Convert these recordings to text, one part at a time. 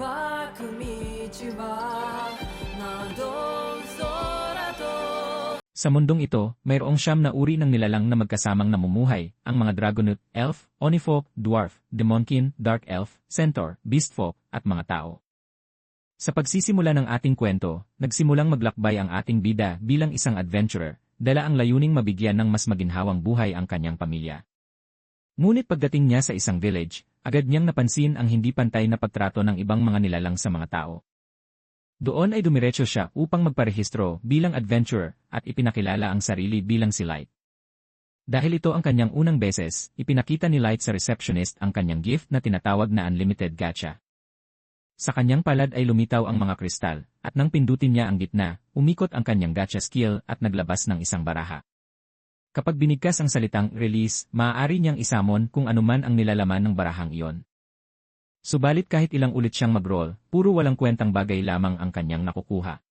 ばく道は窓空と Sa mundong ito, mayroong 9 na uri ng nilalang na magkasamang namumuhay, ang mga Dragonoot, Elf, Onifolk, Dwarf, Demonkin, Dark Elf, Centaur, Beastfolk, at mga tao. Sa pagsisimula ng ating kwento, nagsimulang maglakbay ang ating bida bilang isang adventurer, dala ang layuning mabigyan ng mas maginhawang buhay ang kanyang pamilya. Ngunit pagdating niya sa isang village, agad niyang napansin ang hindi pantay na pagtrato ng ibang mga nilalang sa mga tao. Doon ay dumiretso siya upang magparehistro bilang adventurer at ipinakilala ang sarili bilang si Light. Dahil ito ang kanyang unang beses, ipinakita ni Light sa receptionist ang kanyang gift na tinatawag na Unlimited Gacha. Sa kanyang palad ay lumitaw ang mga kristal, at nang pindutin niya ang gitna, umikot ang kanyang gacha skill at naglabas ng isang baraha. Kapag binigkas ang salitang release, maaari niyang isamon kung anuman ang nilalaman ng barahang iyon. Subalit kahit ilang ulit siyang mag-roll, puro walang kwentang bagay lamang ang kanyang nakukuha.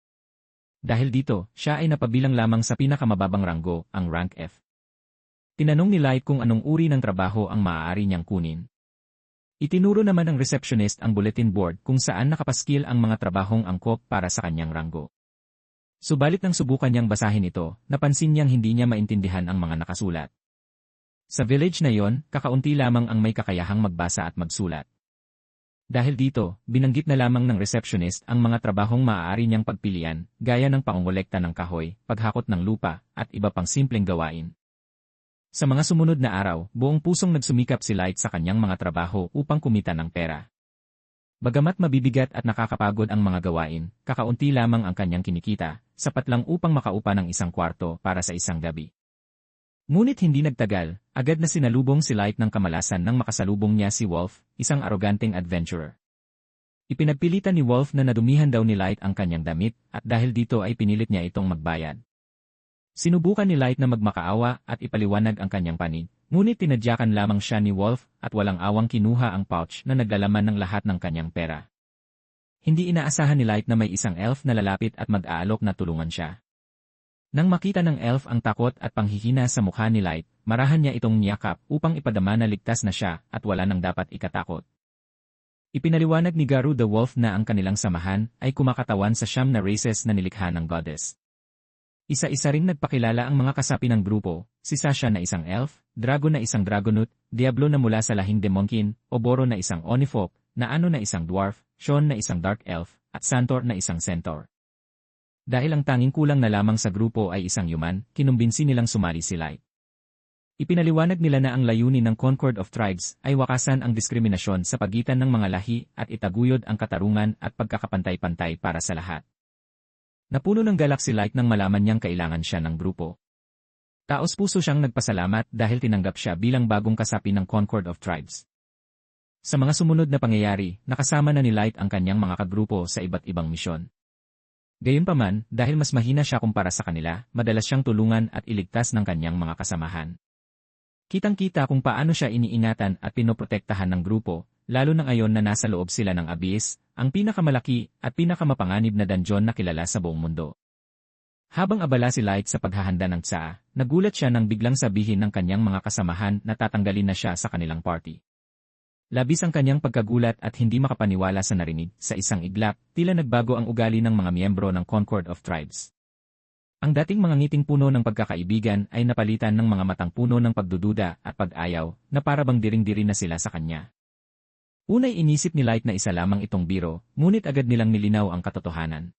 Dahil dito, siya ay napabilang lamang sa pinakamababang ranggo, ang rank F. Tinanong ni Light kung anong uri ng trabaho ang maaari niyang kunin. Itinuro naman ng receptionist ang bulletin board kung saan nakapaskil ang mga trabahong angkop para sa kanyang ranggo. Subalit nang subukan niyang basahin ito, napansin niyang hindi niya maintindihan ang mga nakasulat. Sa village na yon, kakaunti lamang ang may kakayahang magbasa at magsulat. Dahil dito, binanggit na lamang ng receptionist ang mga trabahong maaari niyang pagpilian, gaya ng pangongolekta ng kahoy, paghakot ng lupa, at iba pang simpleng gawain. Sa mga sumunod na araw, buong pusong nagsumikap si Light sa kanyang mga trabaho upang kumita ng pera. Bagamat mabibigat at nakakapagod ang mga gawain, kakaunti lamang ang kanyang kinikita, sapat lang upang makaupa ng isang kwarto para sa isang gabi. Ngunit hindi nagtagal, agad na sinalubong si Light ng kamalasan nang makasalubong niya si Wolf, isang aroganteng adventurer. Ipinagpilitan ni Wolf na nadumihan daw ni Light ang kanyang damit, at dahil dito ay pinilit niya itong magbayad. Sinubukan ni Light na magmakaawa at ipaliwanag ang kanyang panig, ngunit tinadyakan lamang siya ni Wolf at walang awang kinuha ang pouch na naglalaman ng lahat ng kanyang pera. Hindi inaasahan ni Light na may isang elf na lalapit at mag-aalok na tulungan siya. Nang makita ng elf ang takot at panghihina sa mukha ni Light, marahan niya itong niyakap upang ipadama na ligtas na siya at wala nang dapat ikatakot. Ipinaliwanag ni Garu the Wolf na ang kanilang samahan ay kumakatawan sa 9 na races na nilikha ng goddess. Isa-isa ring nagpakilala ang mga kasapi ng grupo, si Sasha na isang elf, Dragon na isang Dragonoot, Diablo na mula sa lahing Demonkin, Oboro na isang Onifolk, Naano na isang Dwarf, Sean na isang Dark Elf, at Santor na isang Centaur. Dahil ang tanging kulang na lamang sa grupo ay isang human, kinumbinsi nilang sumali si Light. Ipinaliwanag nila na ang layunin ng Concord of Tribes ay wakasan ang diskriminasyon sa pagitan ng mga lahi at itaguyod ang katarungan at pagkakapantay-pantay para sa lahat. Napuno ng galak si Light nang malaman niyang kailangan siya ng grupo. Taos-puso siyang nagpasalamat dahil tinanggap siya bilang bagong kasapi ng Concord of Tribes. Sa mga sumunod na pangyayari, nakasama na ni Light ang kanyang mga kagrupo sa iba't ibang misyon. Gayunpaman, dahil mas mahina siya kumpara sa kanila, madalas siyang tulungan at iligtas ng kanyang mga kasamahan. Kitang-kita kung paano siya iniingatan at pinoprotektahan ng grupo, lalo na ngayon na nasa loob sila ng Abyss, ang pinakamalaki at pinakamapanganib na dungeon na kilala sa buong mundo. Habang abala si Light sa paghahanda ng tsaa, nagulat siya nang biglang sabihin ng kanyang mga kasamahan na tatanggalin na siya sa kanilang party. Labis ang kanyang pagkagulat at hindi makapaniwala sa narinig, sa isang iglap, tila nagbago ang ugali ng mga miyembro ng Concord of Tribes. Ang dating mga ngiting puno ng pagkakaibigan ay napalitan ng mga matang puno ng pagdududa at pag-ayaw, na parabang diring-diri na sila sa kanya. Unay inisip ni Light na isa lamang itong biro, ngunit agad nilang nilinaw ang katotohanan.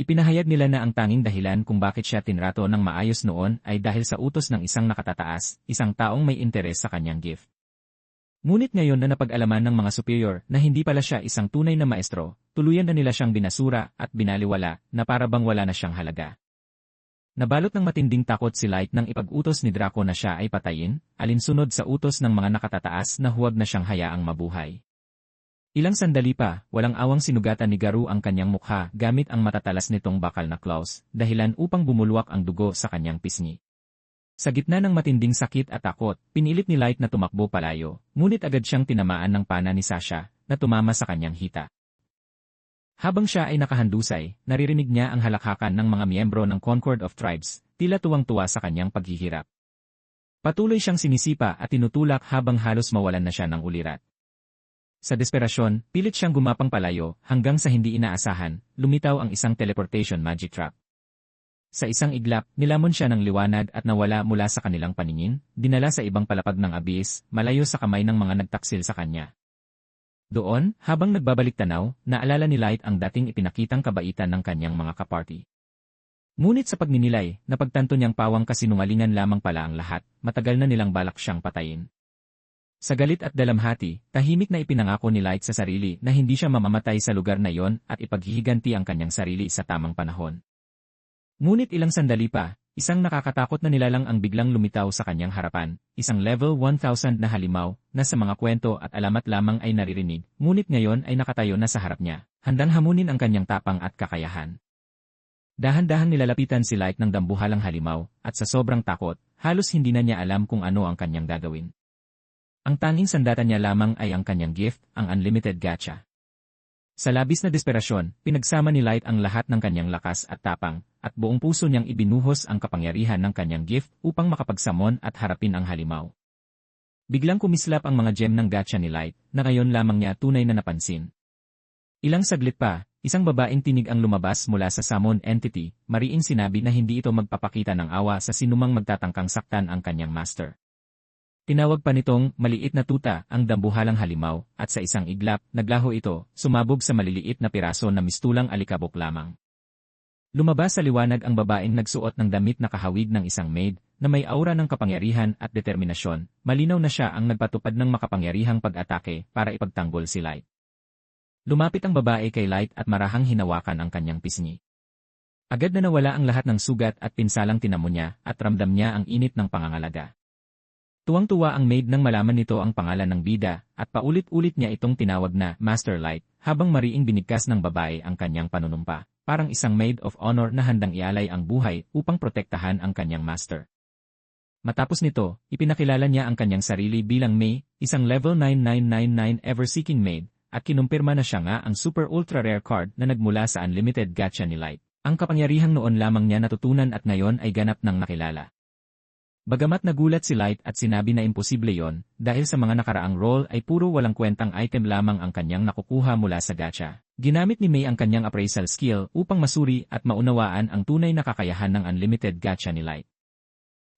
Ipinahayag nila na ang tanging dahilan kung bakit siya tinrato ng maayos noon ay dahil sa utos ng isang nakatataas, isang taong may interes sa kanyang gift. Ngunit ngayon na napag-alaman ng mga superior na hindi pala siya isang tunay na maestro, tuluyan na nila siyang binasura at binaliwala na parabang wala na siyang halaga. Nabalot ng matinding takot si Light nang ipag-utos ni Draco na siya ay patayin, alinsunod sa utos ng mga nakatataas na huwag na siyang hayaang mabuhay. Ilang sandali pa, walang awang sinugatan ni Garu ang kanyang mukha gamit ang matatalas nitong bakal na claws, dahilan upang bumulwak ang dugo sa kanyang pisngi. Sa gitna ng matinding sakit at takot, pinilit ni Light na tumakbo palayo, ngunit agad siyang tinamaan ng pana ni Sasha, na tumama sa kanyang hita. Habang siya ay nakahandusay, naririnig niya ang halakhakan ng mga miyembro ng Concord of Tribes, tila tuwang-tuwa sa kanyang paghihirap. Patuloy siyang sinisipa at tinutulak habang halos mawalan na siya ng ulirat. Sa desperasyon, pilit siyang gumapang palayo hanggang sa hindi inaasahan, lumitaw ang isang teleportation magic trap. Sa isang iglap, nilamon siya ng liwanag at nawala mula sa kanilang paningin, dinala sa ibang palapag ng abyss, malayo sa kamay ng mga nagtaksil sa kanya. Doon, habang nagbabalik tanaw, naalala ni Light ang dating ipinakitang kabaitan ng kanyang mga kaparty. Ngunit sa pagninilay, napagtanto niyang pawang kasinungalingan lamang pala ang lahat, matagal na nilang balak siyang patayin. Sa galit at dalamhati, tahimik na ipinangako ni Light sa sarili na hindi siya mamamatay sa lugar na yon at ipaghihiganti ang kanyang sarili sa tamang panahon. Ngunit ilang sandali pa, isang nakakatakot na nilalang ang biglang lumitaw sa kanyang harapan, isang level 1000 na halimaw na sa mga kwento at alamat lamang ay naririnig, ngunit ngayon ay nakatayo na sa harap niya, handang hamunin ang kanyang tapang at kakayahan. Dahan-dahan nilalapitan si Light ng dambuhalang halimaw, at sa sobrang takot, halos hindi na niya alam kung ano ang kanyang gagawin. Ang tanging sandata niya lamang ay ang kanyang gift, ang unlimited gacha. Sa labis na desperasyon, pinagsama ni Light ang lahat ng kanyang lakas at tapang, at buong puso niyang ibinuhos ang kapangyarihan ng kanyang gift upang makapagsamon at harapin ang halimaw. Biglang kumislap ang mga gem ng gacha ni Light, na ngayon lamang niya tunay na napansin. Ilang saglit pa, isang babaeng tinig ang lumabas mula sa summon entity, mariing sinabi na hindi ito magpapakita ng awa sa sinumang magtatangkang saktan ang kanyang master. Tinawag pa nitong maliit na tuta ang dambuhalang halimaw, at sa isang iglap, naglaho ito, sumabog sa maliliit na piraso na mistulang alikabok lamang. Lumabas sa liwanag ang babaeng nagsuot ng damit na kahawig ng isang maid, na may aura ng kapangyarihan at determinasyon, malinaw na siya ang nagpatupad ng makapangyarihang pag-atake para ipagtanggol si Light. Lumapit ang babae kay Light at marahang hinawakan ang kanyang pisngi. Agad na nawala ang lahat ng sugat at pinsalang tinamo niya at ramdam niya ang init ng pangangalaga. Tuwang-tuwa ang maid nang malaman nito ang pangalan ng bida at paulit-ulit niya itong tinawag na Master Light habang mariing binigkas ng babae ang kanyang panunumpa, parang isang maid of honor na handang ialay ang buhay upang protektahan ang kanyang master. Matapos nito, ipinakilala niya ang kanyang sarili bilang May, isang level 9999 ever-seeking maid, at kinumpirma na siya nga ang super ultra rare card na nagmula sa unlimited gacha ni Light. Ang kapangyarihang noon lamang niya natutunan at ngayon ay ganap nang nakilala. Bagamat nagulat si Light at sinabi na imposible yon, dahil sa mga nakaraang role ay puro walang kwentang item lamang ang kanyang nakukuha mula sa gacha. Ginamit ni May ang kanyang appraisal skill upang masuri at maunawaan ang tunay na kakayahan ng unlimited gacha ni Light.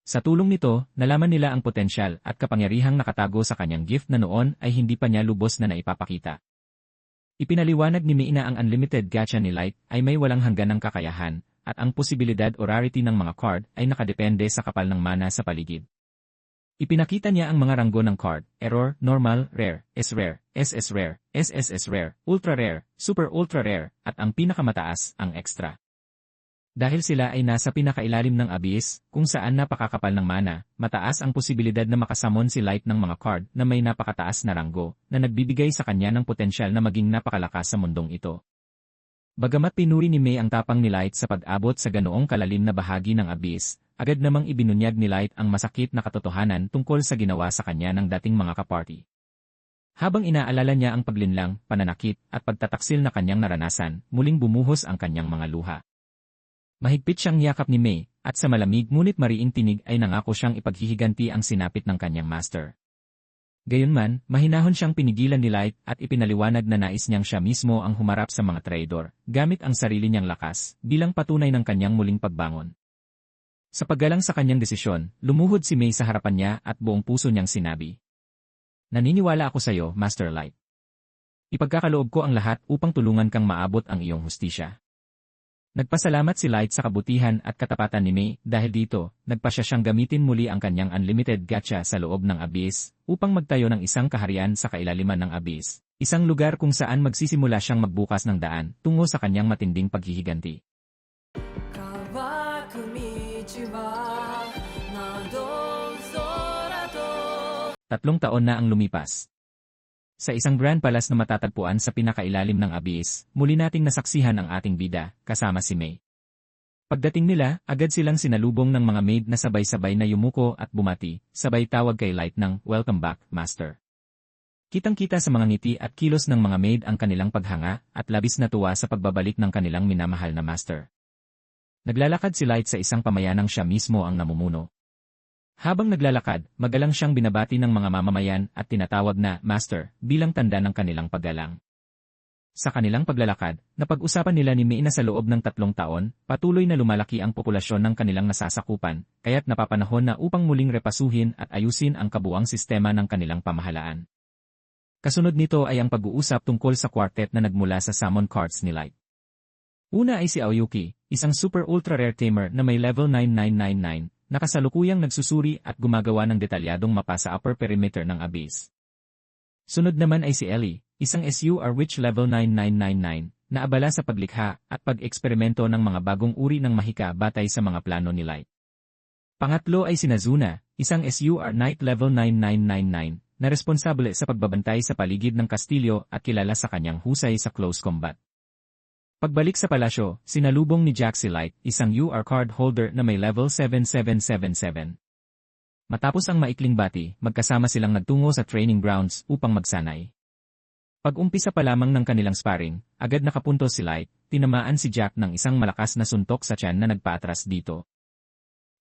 Sa tulong nito, nalaman nila ang potensyal at kapangyarihang nakatago sa kanyang gift na noon ay hindi pa niya lubos na naipapakita. Ipinaliwanag ni May na ang unlimited gacha ni Light ay may walang hangganang kakayahan, at ang posibilidad o rarity ng mga card ay nakadepende sa kapal ng mana sa paligid. Ipinakita niya ang mga ranggo ng card, error, normal, rare, S-rare, SS rare, SSS rare, ultra rare, super ultra rare, at ang pinakamataas, ang extra. Dahil sila ay nasa pinakailalim ng abyss, kung saan napakakapal ng mana, mataas ang posibilidad na makasamon si Light ng mga card na may napakataas na ranggo, na nagbibigay sa kanya ng potensyal na maging napakalakas sa mundong ito. Bagamat pinuri ni May ang tapang ni Light sa pag-abot sa ganoong kalalim na bahagi ng abyss, agad namang ibinunyag ni Light ang masakit na katotohanan tungkol sa ginawa sa kanya ng dating mga kaparty. Habang inaalala niya ang paglinlang, pananakit, at pagtataksil na kanyang naranasan, muling bumuhos ang kanyang mga luha. Mahigpit siyang yakap ni May, at sa malamig ngunit mariing tinig ay nangako siyang ipaghihiganti ang sinapit ng kanyang master. Gayunman, mahinahon siyang pinigilan ni Light at ipinaliwanag na nais niyang siya mismo ang humarap sa mga traidor, gamit ang sarili niyang lakas, bilang patunay ng kanyang muling pagbangon. Sa paggalang sa kanyang desisyon, lumuhod si May sa harapan niya at buong puso niyang sinabi, "Naniniwala ako sa iyo, Master Light. Ipagkakaloob ko ang lahat upang tulungan kang maabot ang iyong hustisya." Nagpasalamat si Light sa kabutihan at katapatan ni May dahil dito, nagpasya siyang gamitin muli ang kanyang unlimited gacha sa loob ng abyss upang magtayo ng isang kaharian sa kailaliman ng abyss, isang lugar kung saan magsisimula siyang magbukas ng daan tungo sa kanyang matinding paghihiganti. 乾く道は窓空と 3 taon na ang lumipas. Sa isang grand palace na matatagpuan sa pinakailalim ng abyss, muli nating nasaksihan ang ating bida, kasama si May. Pagdating nila, agad silang sinalubong ng mga maid na sabay-sabay na yumuko at bumati, sabay tawag kay Light ng, "Welcome back, Master." Kitang-kita sa mga ngiti at kilos ng mga maid ang kanilang paghanga at labis na tuwa sa pagbabalik ng kanilang minamahal na Master. Naglalakad si Light sa isang pamayanang siya mismo ang namumuno. Habang naglalakad, magalang siyang binabati ng mga mamamayan at tinatawag na Master bilang tanda ng kanilang paggalang. Sa kanilang paglalakad, napag-usapan nila ni Mei na sa loob ng 3 taon, patuloy na lumalaki ang populasyon ng kanilang nasasakupan, kaya't napapanahon na upang muling repasuhin at ayusin ang kabuuang sistema ng kanilang pamahalaan. Kasunod nito ay ang pag-uusap tungkol sa quartet na nagmula sa summon cards ni Light. Una ay si Aoyuki, isang super ultra rare tamer na may level 9999, na kasalukuyang nagsusuri at gumagawa ng detalyadong mapa sa upper perimeter ng Abyss. Sunod naman ay si Ellie, isang SUR Witch level 9999, na abala sa paglikha at pag-eksperimento ng mga bagong uri ng mahika batay sa mga plano ni Light. Pangatlo ay si Nazuna, isang SUR Knight level 9999, na responsable sa pagbabantay sa paligid ng kastilyo at kilala sa kanyang husay sa close combat. Pagbalik sa palasyo, sinalubong ni Jack si Light, isang UR card holder na may level 7777. Matapos ang maikling bati, magkasama silang nagtungo sa training grounds upang magsanay. Pag-umpisa pa lamang ng kanilang sparring, agad nakapunto si Light, tinamaan si Jack ng isang malakas na suntok sa tiyan na nagpaatras dito.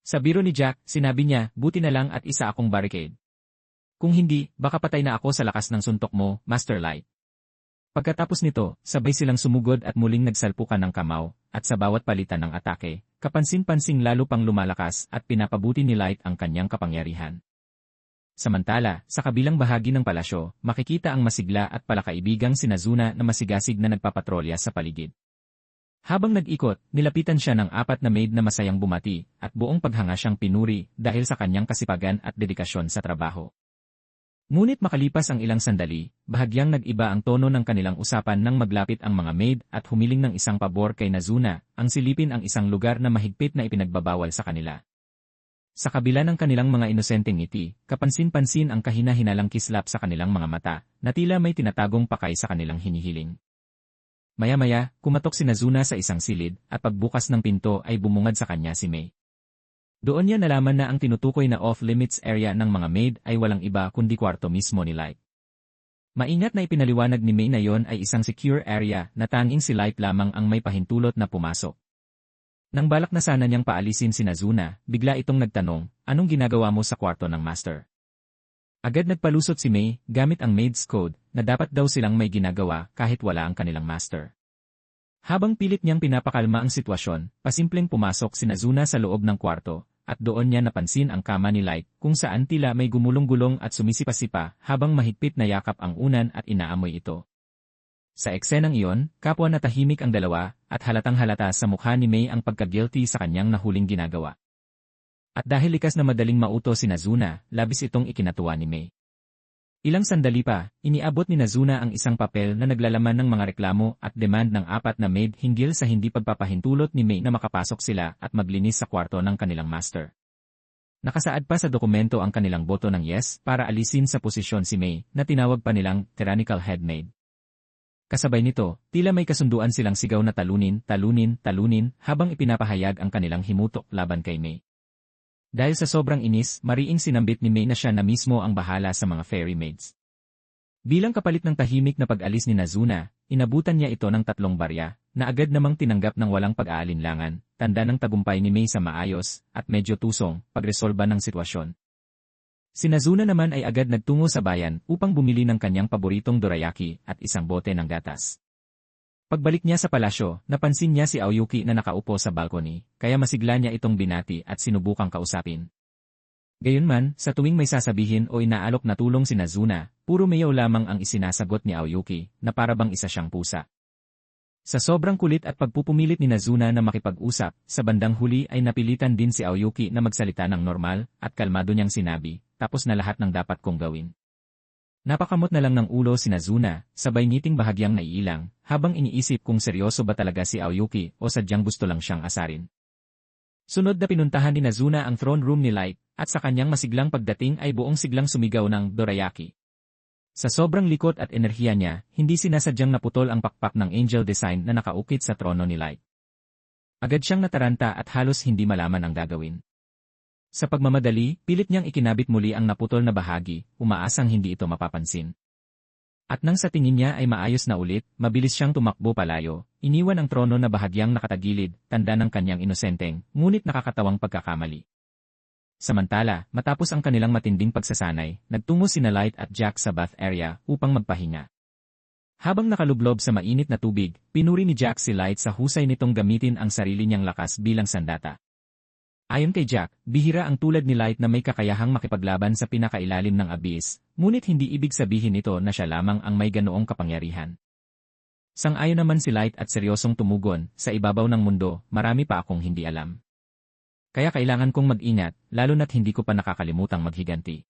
Sa biro ni Jack, sinabi niya, buti na lang at isa akong barricade. Kung hindi, baka patay na ako sa lakas ng suntok mo, Master Light. Pagkatapos nito, sabay silang sumugod at muling nagsalpukan ng kamao, at sa bawat palitan ng atake, kapansin-pansing lalo pang lumalakas at pinapabuti ni Light ang kanyang kapangyarihan. Samantala, sa kabilang bahagi ng palasyo, makikita ang masigla at palakaibigang si Nazuna na masigasig na nagpapatrolya sa paligid. Habang nag-ikot, nilapitan siya ng 4 na maid na masayang bumati, at buong paghanga siyang pinuri dahil sa kanyang kasipagan at dedikasyon sa trabaho. Ngunit makalipas ang ilang sandali, bahagyang nag-iba ang tono ng kanilang usapan nang maglapit ang mga maid at humiling ng isang pabor kay Nazuna, ang silipin ang isang lugar na mahigpit na ipinagbabawal sa kanila. Sa kabila ng kanilang mga inosenteng ngiti, kapansin-pansin ang kahina-hinalang kislap sa kanilang mga mata, na tila may tinatagong pakay sa kanilang hinihiling. Maya-maya, kumatok si Nazuna sa isang silid, at pagbukas ng pinto ay bumungad sa kanya si Mei. Doon niya nalaman na ang tinutukoy na off-limits area ng mga maid ay walang iba kundi kwarto mismo ni Light. Maingat na ipinaliwanag ni Mei na yon ay isang secure area na tanging si Light lamang ang may pahintulot na pumasok. Nang balak na sana niyang paalisin si Nazuna, bigla itong nagtanong, anong ginagawa mo sa kwarto ng master? Agad nagpalusot si Mei, gamit ang maid's code, na dapat daw silang may ginagawa kahit wala ang kanilang master. Habang pilit niyang pinapakalma ang sitwasyon, pasimpleng pumasok si Nazuna sa loob ng kwarto, at doon niya napansin ang kama ni Light kung saan tila may gumulong-gulong at sumisipa-sipa habang mahigpit na yakap ang unan at inaamoy ito. Sa eksenang iyon, kapwa na tahimik ang dalawa at halatang-halata sa mukha ni Mei ang pagka-guilty sa kanyang nahuling ginagawa. At dahil likas na madaling mauto si Nazuna, labis itong ikinatuwa ni Mei. Ilang sandali pa, iniabot ni Nazuna ang isang papel na naglalaman ng mga reklamo at demand ng 4 na maid hinggil sa hindi pagpapahintulot ni Mei na makapasok sila at maglinis sa kwarto ng kanilang master. Nakasaad pa sa dokumento ang kanilang boto ng yes para alisin sa posisyon si Mei na tinawag pa nilang tyrannical head maid. Kasabay nito, tila may kasunduan silang sigaw na talunin, talunin, talunin habang ipinapahayag ang kanilang himutok laban kay Mei. Dahil sa sobrang inis, mariing sinambit ni Mei na siya na mismo ang bahala sa mga fairy maids. Bilang kapalit ng tahimik na pag-alis ni Nazuna, inabutan niya ito ng 3 barya, na agad namang tinanggap ng walang pag-aalinlangan, tanda ng tagumpay ni Mei sa maayos, at medyo tusong, pagresolba ng sitwasyon. Si Nazuna naman ay agad nagtungo sa bayan upang bumili ng kanyang paboritong dorayaki at isang bote ng gatas. Pagbalik niya sa palasyo, napansin niya si Aoyuki na nakaupo sa balcony, kaya masigla niya itong binati at sinubukang kausapin. Gayunman, sa tuwing may sasabihin o inaalok na tulong si Nazuna, puro mayaw lamang ang isinasagot ni Aoyuki, na parabang isa siyang pusa. Sa sobrang kulit at pagpupumilit ni Nazuna na makipag-usap, sa bandang huli ay napilitan din si Aoyuki na magsalita ng normal, at kalmado niyang sinabi, tapos na lahat ng dapat kong gawin. Napakamot na lang ng ulo si Nazuna, sabay ngiting bahagyang naiilang, habang iniisip kung seryoso ba talaga si Aoyuki o sadyang gusto lang siyang asarin. Sunod na pinuntahan ni Nazuna ang throne room ni Light, at sa kanyang masiglang pagdating ay buong siglang sumigaw ng dorayaki. Sa sobrang likot at enerhiya niya, hindi sinasadyang naputol ang pakpak ng angel design na nakaukit sa trono ni Light. Agad siyang nataranta at halos hindi malaman ang gagawin. Sa pagmamadali, pilit niyang ikinabit muli ang naputol na bahagi, umaasang hindi ito mapapansin. At nang sa tingin niya ay maayos na ulit, mabilis siyang tumakbo palayo, iniwan ang trono na bahagyang nakatagilid, tanda ng kanyang inosenteng, ngunit nakakatawang pagkakamali. Samantala, matapos ang kanilang matinding pagsasanay, nagtungo sina Light at Jack sa bath area upang magpahinga. Habang nakalublob sa mainit na tubig, pinuri ni Jack si Light sa husay nitong gamitin ang sarili niyang lakas bilang sandata. Ayon kay Jack, bihira ang tulad ni Light na may kakayahang makipaglaban sa pinakailalim ng abyss, ngunit hindi ibig sabihin nito na siya lamang ang may ganoong kapangyarihan. Sang-ayon naman si Light at seryosong tumugon, sa ibabaw ng mundo, marami pa akong hindi alam. Kaya kailangan kong mag-ingat, lalo na't hindi ko pa nakakalimutang maghiganti.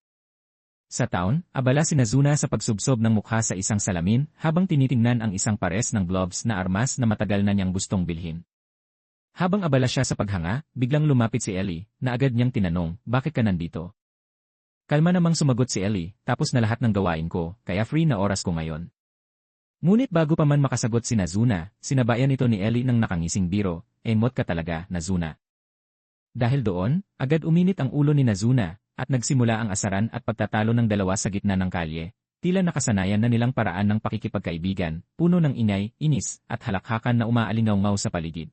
Sa taon, abala si Nazuna sa pagsubsob ng mukha sa isang salamin habang tinitingnan ang isang pares ng gloves na armas na matagal na niyang gustong bilhin. Habang abala siya sa paghanga, biglang lumapit si Ellie, na agad niyang tinanong, bakit ka nandito? Kalma namang sumagot si Ellie, tapos na lahat ng gawain ko, kaya free na oras ko ngayon. Ngunit bago pa man makasagot si Nazuna, sinabayan ito ni Ellie ng nakangising biro, emot ka talaga, Nazuna. Dahil doon, agad uminit ang ulo ni Nazuna, at nagsimula ang asaran at pagtatalo ng dalawa sa gitna ng kalye, tila nakasanayan na nilang paraan ng pakikipagkaibigan, puno ng ingay, inis, at halakhakan na umaalingaw-ngaw sa paligid.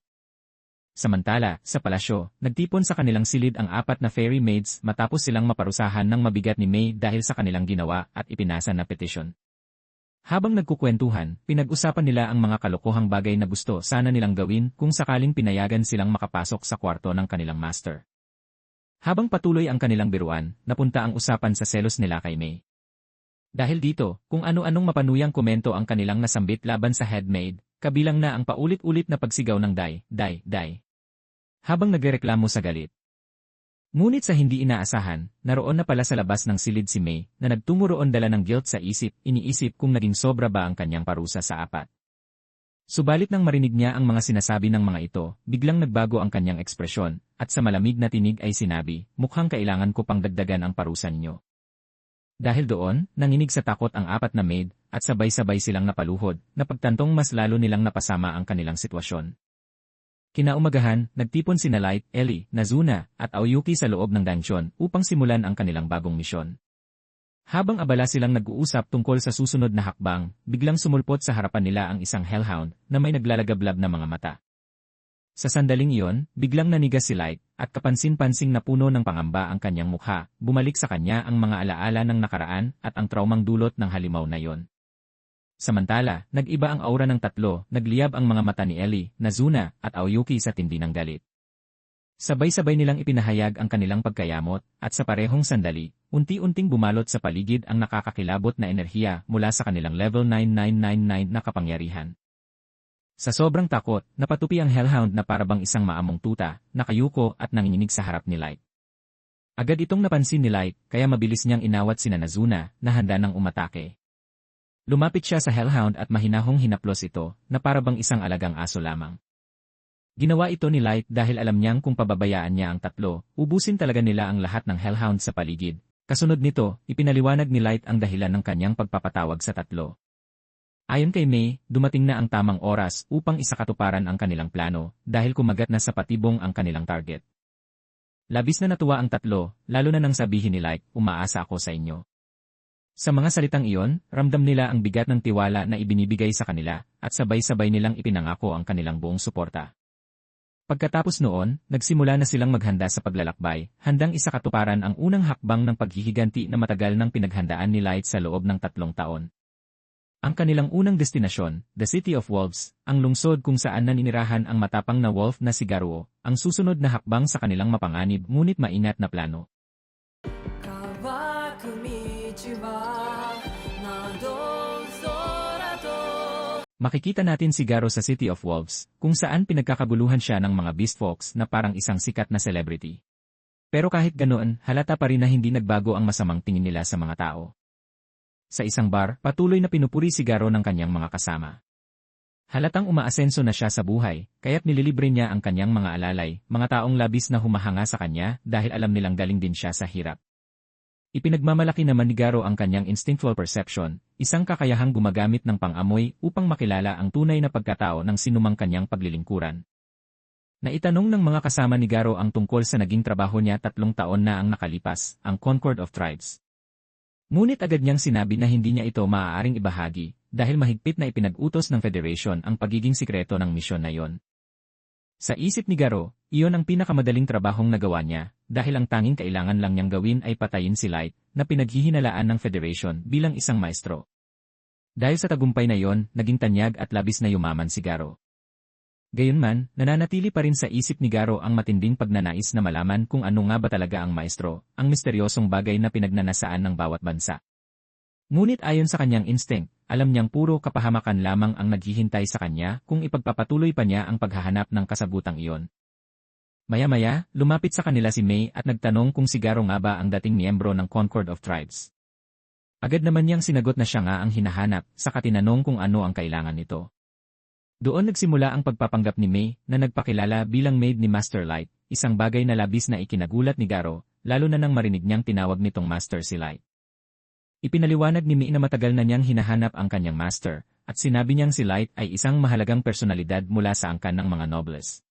Samantala, sa palasyo, nagtipon sa kanilang silid ang 4 na fairy maids matapos silang maparusahan ng mabigat ni May dahil sa kanilang ginawa at ipinasa na petisyon. Habang nagkukwentuhan, pinag-usapan nila ang mga kalokohang bagay na gusto sana nilang gawin kung sakaling pinayagan silang makapasok sa kwarto ng kanilang master. Habang patuloy ang kanilang biruan, napunta ang usapan sa selos nila kay May. Dahil dito, kung ano-anong mapanuyang komento ang kanilang nasambit laban sa headmaid, kabilang na ang paulit-ulit na pagsigaw ng die. Habang nagrereklamo sa galit. Ngunit sa hindi inaasahan, naroon na pala sa labas ng silid si May na nagtungo roon dala ng guilt sa isip, iniisip kung naging sobra ba ang kanyang parusa sa 4. Subalit nang marinig niya ang mga sinasabi ng mga ito, biglang nagbago ang kanyang ekspresyon, at sa malamig na tinig ay sinabi, mukhang kailangan ko pang dagdagan ang parusa niyo. Dahil doon, nanginig sa takot ang 4 na maid, at sabay-sabay silang napaluhod, na pagtantong mas lalo nilang napasama ang kanilang sitwasyon. Kinaumagahan, nagtipon sina Light, Ellie, Nazuna, at Aoyuki sa loob ng dungeon upang simulan ang kanilang bagong misyon. Habang abala silang nag-uusap tungkol sa susunod na hakbang, biglang sumulpot sa harapan nila ang isang hellhound na may naglalagablab na mga mata. Sa sandaling iyon, biglang nanigas si Light, at kapansin-pansing na puno ng pangamba ang kanyang mukha, bumalik sa kanya ang mga alaala ng nakaraan at ang traumang dulot ng halimaw na iyon. Samantala, nag-iba ang aura ng 3, nagliyab ang mga mata ni Ellie, Nazuna, at Aoyuki sa tindi ng galit. Sabay-sabay nilang ipinahayag ang kanilang pagkayamot, at sa parehong sandali, unti-unting bumalot sa paligid ang nakakakilabot na enerhiya mula sa kanilang level 9999 na kapangyarihan. Sa sobrang takot, napatupi ang hellhound na parabang isang maamong tuta, nakayuko at nanginginig sa harap ni Light. Agad itong napansin ni Light, kaya mabilis niyang inawat sina Nazuna, na handa nang umatake. Lumapit siya sa hellhound at mahinahong hinaplos ito, na parabang isang alagang aso lamang. Ginawa ito ni Light dahil alam niyang kung pababayaan niya ang 3, ubusin talaga nila ang lahat ng hellhound sa paligid. Kasunod nito, ipinaliwanag ni Light ang dahilan ng kanyang pagpapatawag sa 3. Ayon kay May, dumating na ang tamang oras upang isakatuparan ang kanilang plano dahil kumagat na sa patibong ang kanilang target. Labis na natuwa ang 3, lalo na nang sabihin ni Light, umaasa ako sa inyo. Sa mga salitang iyon, ramdam nila ang bigat ng tiwala na ibinibigay sa kanila, at sabay-sabay nilang ipinangako ang kanilang buong suporta. Pagkatapos noon, nagsimula na silang maghanda sa paglalakbay, handang isakatuparan ang unang hakbang ng paghihiganti na matagal nang pinaghandaan ni Light sa loob ng 3 taon. Ang kanilang unang destinasyon, the City of Wolves, ang lungsod kung saan naninirahan ang matapang na wolf na si Garuo, ang susunod na hakbang sa kanilang mapanganib ngunit maingat na plano. Makikita natin si Garo sa City of Wolves, kung saan pinagkakaguluhan siya ng mga beast folks na parang isang sikat na celebrity. Pero kahit ganoon, halata pa rin na hindi nagbago ang masamang tingin nila sa mga tao. Sa isang bar, patuloy na pinupuri si Garo ng kanyang mga kasama. Halatang umaasenso na siya sa buhay, kaya't nililibre niya ang kanyang mga alalay, mga taong labis na humahanga sa kanya dahil alam nilang galing din siya sa hirap. Ipinagmamalaki naman ni Garo ang kanyang instinctual perception, isang kakayahang gumagamit ng pang-amoy upang makilala ang tunay na pagkatao ng sinumang kanyang paglilingkuran. Naitanong ng mga kasama ni Garo ang tungkol sa naging trabaho niya 3 taon na ang nakalipas, ang Concord of Tribes. Ngunit agad niyang sinabi na hindi niya ito maaaring ibahagi, dahil mahigpit na ipinag-utos ng Federation ang pagiging sikreto ng misyon na iyon. Sa isip ni Garo, iyon ang pinakamadaling trabahong nagawa niya, dahil ang tanging kailangan lang niyang gawin ay patayin si Light na pinaghihinalaan ng Federation bilang isang maestro. Dahil sa tagumpay na yon, naging tanyag at labis na yumaman si Garo. Gayunman, nananatili pa rin sa isip ni Garo ang matinding pagnanais na malaman kung ano nga ba talaga ang maestro, ang misteryosong bagay na pinagnanasaan ng bawat bansa. Ngunit ayon sa kanyang instinct, alam niyang puro kapahamakan lamang ang naghihintay sa kanya kung ipagpapatuloy pa niya ang paghahanap ng kasagutang iyon. Maya-maya, lumapit sa kanila si May at nagtanong kung si Garo nga ba ang dating miyembro ng Concord of Tribes. Agad naman niyang sinagot na siya nga ang hinahanap, saka tinanong kung ano ang kailangan nito. Doon nagsimula ang pagpapanggap ni May na nagpakilala bilang maid ni Master Light, isang bagay na labis na ikinagulat ni Garo, lalo na nang marinig niyang tinawag nitong Master si Light. Ipinaliwanag ni May na matagal na niyang hinahanap ang kanyang master, at sinabi niyang si Light ay isang mahalagang personalidad mula sa angkan ng mga nobles.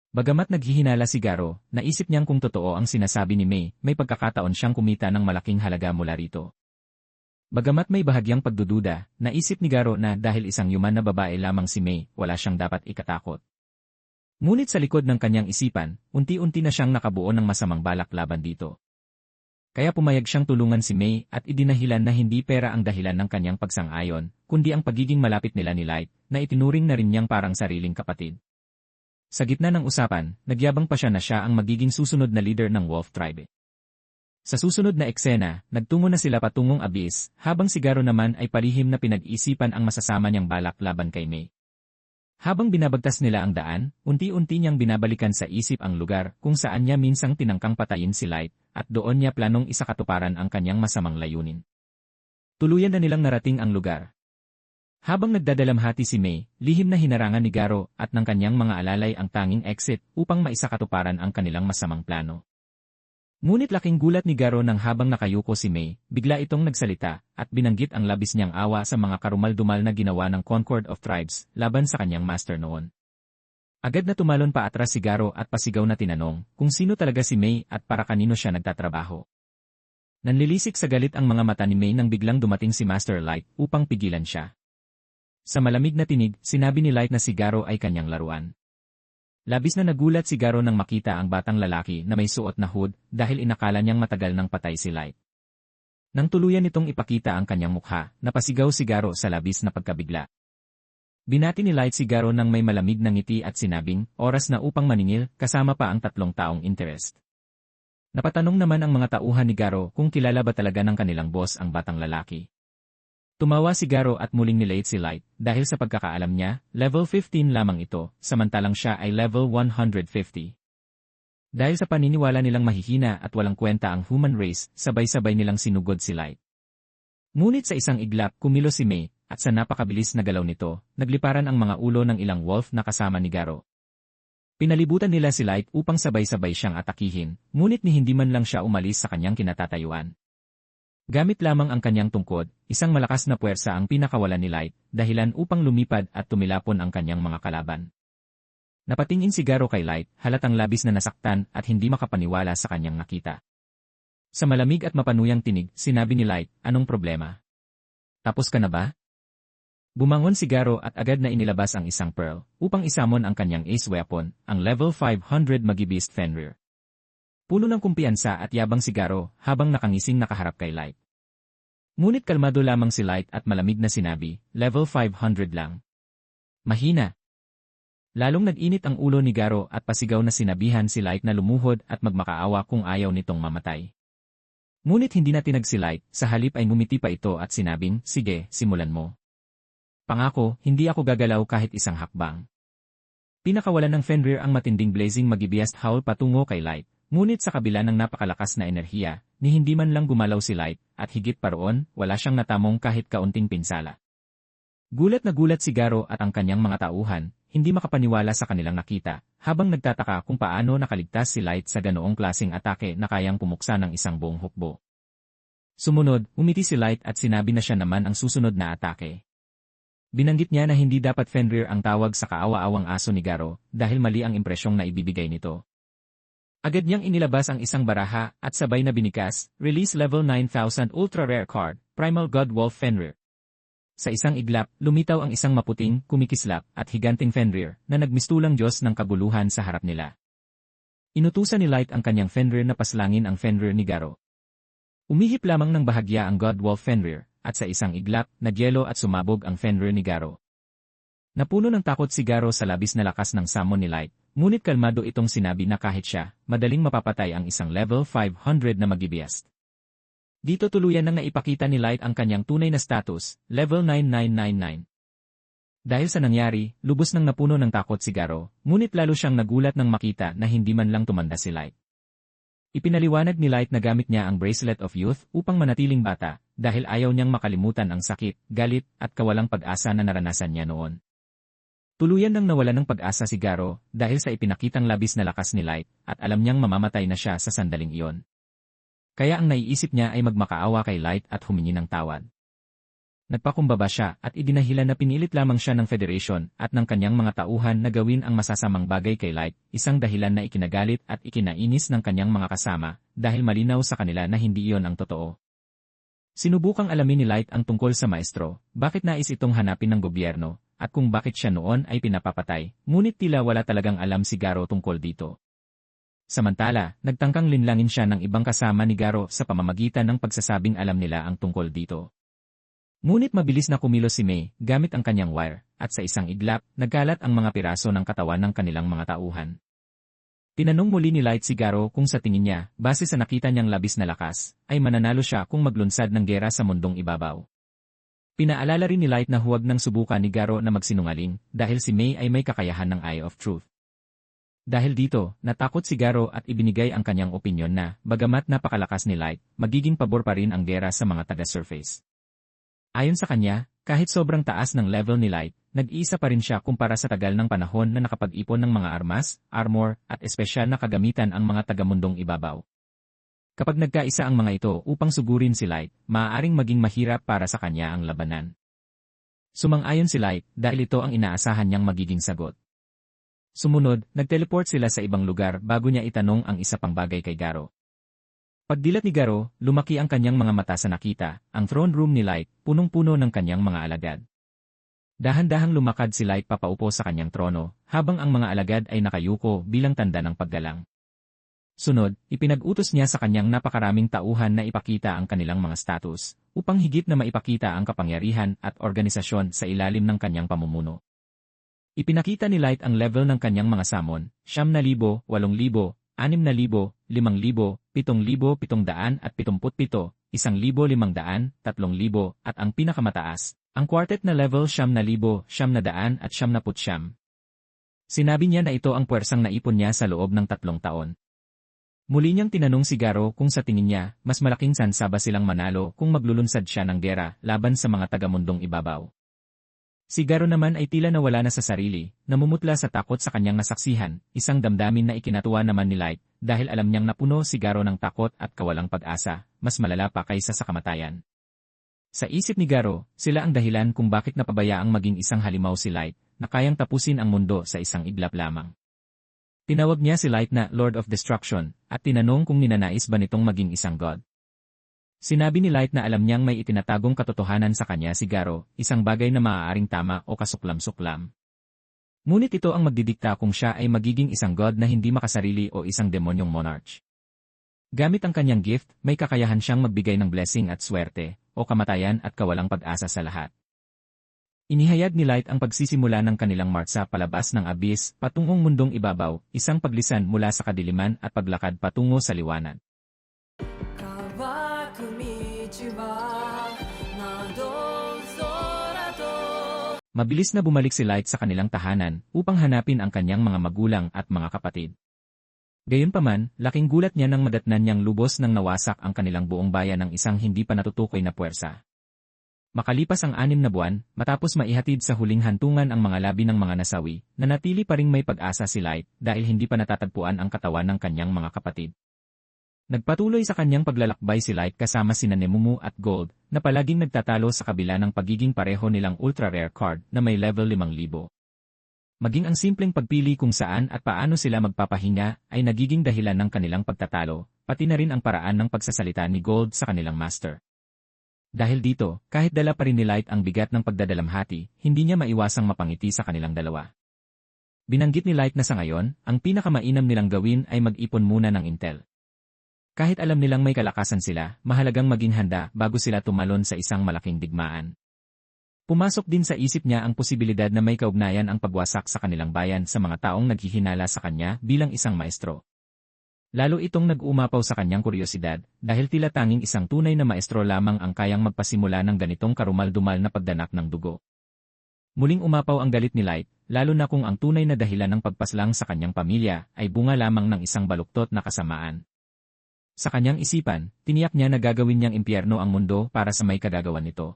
Bagamat naghihinala si Garo, naisip niyang kung totoo ang sinasabi ni may pagkakataon siyang kumita ng malaking halaga mula rito. Bagamat may bahagyang pagdududa, naisip ni Garo na dahil isang yuman na babae lamang si May, wala siyang dapat ikatakot. Ngunit sa likod ng kanyang isipan, unti-unti na siyang nakabuo ng masamang balak laban dito. Kaya pumayag siyang tulungan si May at idinahilan na hindi pera ang dahilan ng kanyang pagsang-ayon, kundi ang pagiging malapit nila ni Light, na itinuring na rin niyang parang sariling kapatid. Sa gitna ng usapan, nagyabang pa siya na siya ang magiging susunod na leader ng Wolf Tribe. Sa susunod na eksena, nagtungo na sila patungong Abyss, habang si Garo naman ay palihim na pinag-isipan ang masasama niyang balak laban kay May. Habang binabagtas nila ang daan, unti-unti niyang binabalikan sa isip ang lugar kung saan niya minsang tinangkang patayin si Light, at doon niya planong isakatuparan ang kanyang masamang layunin. Tuluyan na nilang narating ang lugar. Habang nagdadalamhati si May, lihim na hinarangan ni Garo at ng kanyang mga alalay ang tanging exit upang maisakatuparan ang kanilang masamang plano. Ngunit laking gulat ni Garo nang habang nakayuko si May, bigla itong nagsalita at binanggit ang labis niyang awa sa mga karumal-dumal na ginawa ng Concord of Tribes laban sa kanyang master noon. Agad na tumalon pa atras si Garo at pasigaw na tinanong kung sino talaga si May at para kanino siya nagtatrabaho. Nanlilisik sa galit ang mga mata ni May nang biglang dumating si Master Light upang pigilan siya. Sa malamig na tinig, sinabi ni Light na si Garo ay kanyang laruan. Labis na nagulat si Garo nang makita ang batang lalaki na may suot na hood dahil inakala niyang matagal nang patay si Light. Nang tuluyan nitong ipakita ang kanyang mukha, napasigaw si Garo sa labis na pagkabigla. Binati ni Light si Garo nang may malamig na ngiti at sinabing, oras na upang maningil, kasama pa ang 3 taong interest. Napatanong naman ang mga tauhan ni Garo kung kilala ba talaga ng kanilang boss ang batang lalaki. Tumawa si Garo at muling nilait si Light dahil sa pagkakaalam niya, level 15 lamang ito, samantalang siya ay level 150. Dahil sa paniniwala nilang mahihina at walang kwenta ang human race, sabay-sabay nilang sinugod si Light. Ngunit sa isang iglap, kumilos si May, at sa napakabilis na galaw nito, nagliparan ang mga ulo ng ilang wolf na kasama ni Garo. Pinalibutan nila si Light upang sabay-sabay siyang atakihin, ngunit ni hindi man lang siya umalis sa kanyang kinatatayuan. Gamit lamang ang kanyang tungkod, isang malakas na puwersa ang pinakawalan ni Light, dahilan upang lumipad at tumilapon ang kanyang mga kalaban. Napatingin si Garo kay Light, halatang labis na nasaktan at hindi makapaniwala sa kanyang nakita. Sa malamig at mapanuyang tinig, sinabi ni Light, anong problema? Tapos ka na ba? Bumangon si Garo at agad na inilabas ang isang pearl, upang isamon ang kanyang ace weapon, ang level 500 Magibist Fenrir. Puno ng kumpiyansa at yabang si Garo habang nakangising nakaharap kay Light. Ngunit kalmado lamang si Light at malamig na sinabi, level 500 lang. Mahina. Lalong nag-init ang ulo ni Garo at pasigaw na sinabihan si Light na lumuhod at magmakaawa kung ayaw nitong mamatay. Ngunit hindi na tinag si Light, sa halip ay ngumiti pa ito at sinabing, sige, simulan mo. Pangako, hindi ako gagalaw kahit isang hakbang. Pinakawalan ng Fenrir ang matinding blazing Magibest howl patungo kay Light. Ngunit sa kabila ng napakalakas na enerhiya, ni hindi man lang gumalaw si Light, at higit pa roon, wala siyang natamong kahit kaunting pinsala. Gulat na gulat si Garo at ang kanyang mga tauhan, hindi makapaniwala sa kanilang nakita, habang nagtataka kung paano nakaligtas si Light sa ganoong klaseng atake na kayang pumuksa ng isang buong hukbo. Sumunod, umiti si Light at sinabi na siya naman ang susunod na atake. Binanggit niya na hindi dapat Fenrir ang tawag sa kaawa-awang aso ni Garo, dahil mali ang impresyong na ibibigay nito. Agad niyang inilabas ang isang baraha at sabay na binikas, release level 9000 ultra rare card, Primal God Wolf Fenrir. Sa isang iglap, lumitaw ang isang maputing, kumikislap at higanting Fenrir na nagmistulang Diyos ng kaguluhan sa harap nila. Inutusan ni Light ang kanyang Fenrir na paslangin ang Fenrir ni Garo. Umihip lamang ng bahagya ang Godwolf Fenrir, at sa isang iglap, nagyelo at sumabog ang Fenrir ni Garo. Napuno ng takot si Garo sa labis na lakas ng summon ni Light, ngunit kalmado itong sinabi na kahit siya, madaling mapapatay ang isang level 500 na Magibiast. Dito tuluyan nang naipakita ni Light ang kanyang tunay na status, level 9999. Dahil sa nangyari, lubos nang napuno ng takot si Garo, ngunit lalo siyang nagulat nang makita na hindi man lang tumanda si Light. Ipinaliwanag ni Light na gamit niya ang Bracelet of Youth upang manatiling bata, dahil ayaw niyang makalimutan ang sakit, galit, at kawalang pag-asa na naranasan niya noon. Tuluyan nang nawala ng pag-asa si Garo dahil sa ipinakitang labis na lakas ni Light at alam niyang mamamatay na siya sa sandaling iyon. Kaya ang naiisip niya ay magmakaawa kay Light at humingi ng tawad. Nagpakumbaba siya at idinahilan na pinilit lamang siya ng Federation at ng kanyang mga tauhan na gawin ang masasamang bagay kay Light, isang dahilan na ikinagalit at ikinainis ng kanyang mga kasama dahil malinaw sa kanila na hindi iyon ang totoo. Sinubukang alamin ni Light ang tungkol sa maestro, bakit nais itong hanapin ng gobyerno, at kung bakit siya noon ay pinapapatay, ngunit tila wala talagang alam si Garo tungkol dito. Samantala, nagtangkang linlangin siya ng ibang kasama ni Garo sa pamamagitan ng pagsasabing alam nila ang tungkol dito. Ngunit mabilis na kumilos si May gamit ang kanyang wire, at sa isang iglap, nagkalat ang mga piraso ng katawan ng kanilang mga tauhan. Tinanong muli ni Light si Garo kung sa tingin niya, base sa nakita niyang labis na lakas, ay mananalo siya kung maglunsad ng gera sa mundong ibabaw. Pinaalala rin ni Light na huwag nang subukan ni Garo na magsinungaling dahil si May ay may kakayahan ng Eye of Truth. Dahil dito, natakot si Garo at ibinigay ang kanyang opinyon na, bagamat napakalakas ni Light, magiging pabor pa rin ang gera sa mga taga-surface. Ayon sa kanya, kahit sobrang taas ng level ni Light, nag-iisa pa rin siya kumpara sa tagal ng panahon na nakapag-ipon ng mga armas, armor, at espesyal na kagamitan ang mga taga-mundong ibabaw. Kapag nagkaisa ang mga ito upang sugurin si Light, maaaring maging mahirap para sa kanya ang labanan. Sumang-ayon si Light dahil ito ang inaasahan niyang magiging sagot. Sumunod, nag-teleport sila sa ibang lugar bago niya itanong ang isa pang bagay kay Garo. Pagdilat ni Garo, lumaki ang kanyang mga mata sa nakita, ang throne room ni Light, punong-puno ng kanyang mga alagad. Dahan-dahang lumakad si Light papaupo sa kanyang trono, habang ang mga alagad ay nakayuko bilang tanda ng paggalang. Sunod, ipinag-utos niya sa kanyang napakaraming tauhan na ipakita ang kanilang mga status, upang higit na maipakita ang kapangyarihan at organisasyon sa ilalim ng kanyang pamumuno. Ipinakita ni Light ang level ng kanyang mga summon, 9,000, 8,000, 6,000, 5,000, 7,777, 1,500, 3,000, at ang pinakamataas, ang quartet na level 9,000, 900 at 999. Sinabi niya na ito ang puwersang naipon niya sa loob ng 3 taon. Muli niyang tinanong si Garo kung sa tingin niya, mas malaking sansa ba silang manalo kung maglulunsad siya ng gera laban sa mga taga-mundong ibabaw. Si Garo naman ay tila nawala na sa sarili, namumutla sa takot sa kanyang nasaksihan, isang damdamin na ikinatuwa naman ni Light, dahil alam niyang napuno si Garo ng takot at kawalang pag-asa, mas malala pa kaysa sa kamatayan. Sa isip ni Garo, sila ang dahilan kung bakit napabayaang maging isang halimaw si Light, na kayang tapusin ang mundo sa isang iglap lamang. Tinawag niya si Light na Lord of Destruction, at tinanong kung ninanais ba nitong maging isang god. Sinabi ni Light na alam niyang may itinatagong katotohanan sa kanya si Garo, isang bagay na maaaring tama o kasuklam-suklam. Ngunit ito ang magdidikta kung siya ay magiging isang god na hindi makasarili o isang demonyong monarch. Gamit ang kanyang gift, may kakayahan siyang magbigay ng blessing at swerte, o kamatayan at kawalang pag-asa sa lahat. Inihayag ni Light ang pagsisimula ng kanilang martsa palabas ng abyss patungong mundong ibabaw, isang paglisan mula sa kadiliman at paglakad patungo sa liwanag. Mabilis na bumalik si Light sa kanilang tahanan upang hanapin ang kanyang mga magulang at mga kapatid. Gayunpaman, laking gulat niya nang madatnan niyang lubos nang nawasak ang kanilang buong bayan ng isang hindi pa natutukoy na puwersa. Makalipas ang 6 na buwan, matapos maihatid sa huling hantungan ang mga labi ng mga nasawi, nanatili pa ring may pag-asa si Light dahil hindi pa natatagpuan ang katawan ng kanyang mga kapatid. Nagpatuloy sa kanyang paglalakbay si Light kasama sina Nemumu at Gold, na palaging nagtatalo sa kabila ng pagiging pareho nilang ultra-rare card na may level 5,000. Maging ang simpleng pagpili kung saan at paano sila magpapahinga ay nagiging dahilan ng kanilang pagtatalo, pati na rin ang paraan ng pagsasalita ni Gold sa kanilang master. Dahil dito, kahit dala pa rin ni Light ang bigat ng pagdadalamhati, hindi niya maiwasang mapangiti sa kanilang dalawa. Binanggit ni Light na sa ngayon, ang pinakamainam nilang gawin ay mag-ipon muna ng intel. Kahit alam nilang may kalakasan sila, mahalagang maging handa bago sila tumalon sa isang malaking digmaan. Pumasok din sa isip niya ang posibilidad na may kaugnayan ang pagwasak sa kanilang bayan sa mga taong naghihinala sa kanya bilang isang maestro. Lalo itong nag-umapaw sa kanyang kuryosidad dahil tila tanging isang tunay na maestro lamang ang kayang magpasimula ng ganitong karumal-dumal na pagdanak ng dugo. Muling umapaw ang galit ni Light, lalo na kung ang tunay na dahilan ng pagpaslang sa kanyang pamilya ay bunga lamang ng isang baluktot na kasamaan. Sa kanyang isipan, tiniyak niya na gagawin niyang impyerno ang mundo para sa may kagagawan nito.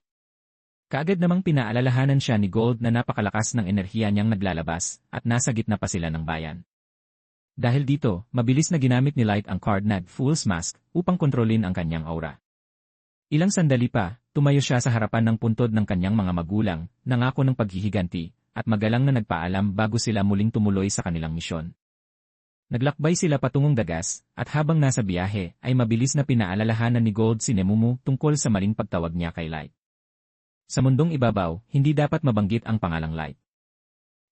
Kaagad namang pinaalalahanan siya ni Gold na napakalakas ng enerhiya niyang naglalabas at nasa gitna pa sila ng bayan. Dahil dito, mabilis na ginamit ni Light ang card na Fool's Mask upang kontrolin ang kanyang aura. Ilang sandali pa, tumayo siya sa harapan ng puntod ng kanyang mga magulang, nangako ng paghihiganti, at magalang na nagpaalam bago sila muling tumuloy sa kanilang misyon. Naglakbay sila patungong dagas, at habang nasa biyahe, ay mabilis na pinaalalahanan ni Gold si Nemumu tungkol sa maling pagtawag niya kay Light. Sa mundong ibabaw, hindi dapat mabanggit ang pangalang Light.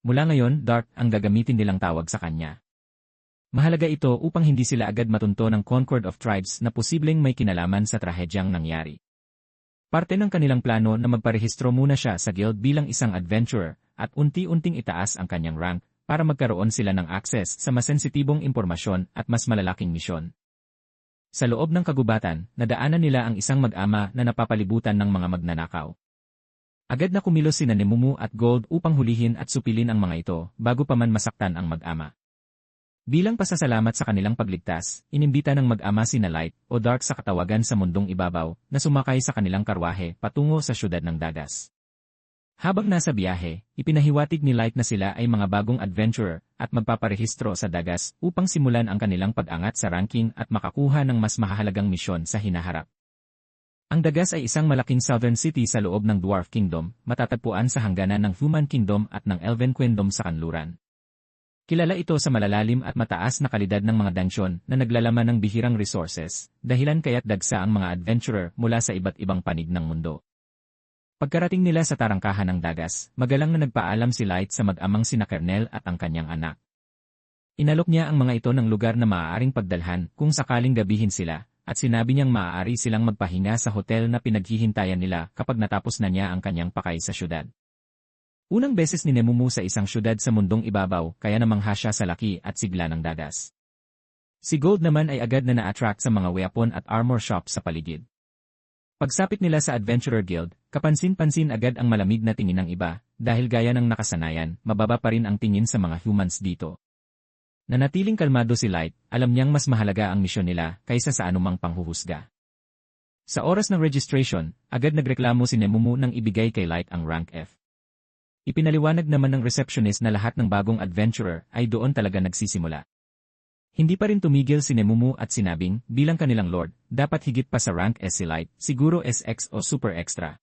Mula ngayon, Dark ang gagamitin nilang tawag sa kanya. Mahalaga ito upang hindi sila agad matunto ng Concord of Tribes na posibleng may kinalaman sa trahedyang nangyari. Parte ng kanilang plano na magparehistro muna siya sa guild bilang isang adventurer at unti-unting itaas ang kanyang rank para magkaroon sila ng access sa mas sensitibong impormasyon at mas malalaking misyon. Sa loob ng kagubatan, nadaanan nila ang isang mag-ama na napapalibutan ng mga magnanakaw. Agad na kumilos sina Nemumu at Gold upang hulihin at supilin ang mga ito bago pa man masaktan ang mag-ama. Bilang pasasalamat sa kanilang pagligtas, inimbita ng mag-ama sina Light o Dark sa katawagan sa mundong ibabaw na sumakay sa kanilang karwahe patungo sa syudad ng dagas. Habang nasa biyahe, ipinahiwatig ni Light na sila ay mga bagong adventurer at magpaparehistro sa dagas upang simulan ang kanilang pag-angat sa ranking at makakuha ng mas mahahalagang misyon sa hinaharap. Ang dagas ay isang malaking southern city sa loob ng Dwarf Kingdom, matatagpuan sa hangganan ng Human Kingdom at ng Elven Kingdom sa kanluran. Kilala ito sa malalalim at mataas na kalidad ng mga dansyon na naglalaman ng bihirang resources, dahilan kaya't dagsa ang mga adventurer mula sa iba't ibang panig ng mundo. Pagkarating nila sa tarangkahan ng dagas, magalang na nagpaalam si Light sa mag-amang sina Kernel at ang kanyang anak. Inalok niya ang mga ito ng lugar na maaaring pagdalhan kung sakaling gabihin sila, at sinabi niyang maaari silang magpahinga sa hotel na pinaghihintayan nila kapag natapos na niya ang kanyang pakay sa syudad. Unang beses ni Nemumu sa isang syudad sa mundong ibabaw kaya namangha siya sa laki at sigla ng dagas. Si Gold naman ay agad na na-attract sa mga weapon at armor shop sa paligid. Pagsapit nila sa Adventurer Guild, kapansin-pansin agad ang malamig na tingin ng iba, dahil gaya ng nakasanayan, mababa pa rin ang tingin sa mga humans dito. Nanatiling kalmado si Light, alam niyang mas mahalaga ang misyon nila kaysa sa anumang panghuhusga. Sa oras ng registration, agad nagreklamo si Nemumu nang ibigay kay Light ang rank F. Ipinaliwanag naman ng receptionist na lahat ng bagong adventurer ay doon talaga nagsisimula. Hindi pa rin tumigil si Nemumu at sinabing, bilang kanilang lord, dapat higit pa sa rank S si Light, siguro SX o Super Extra.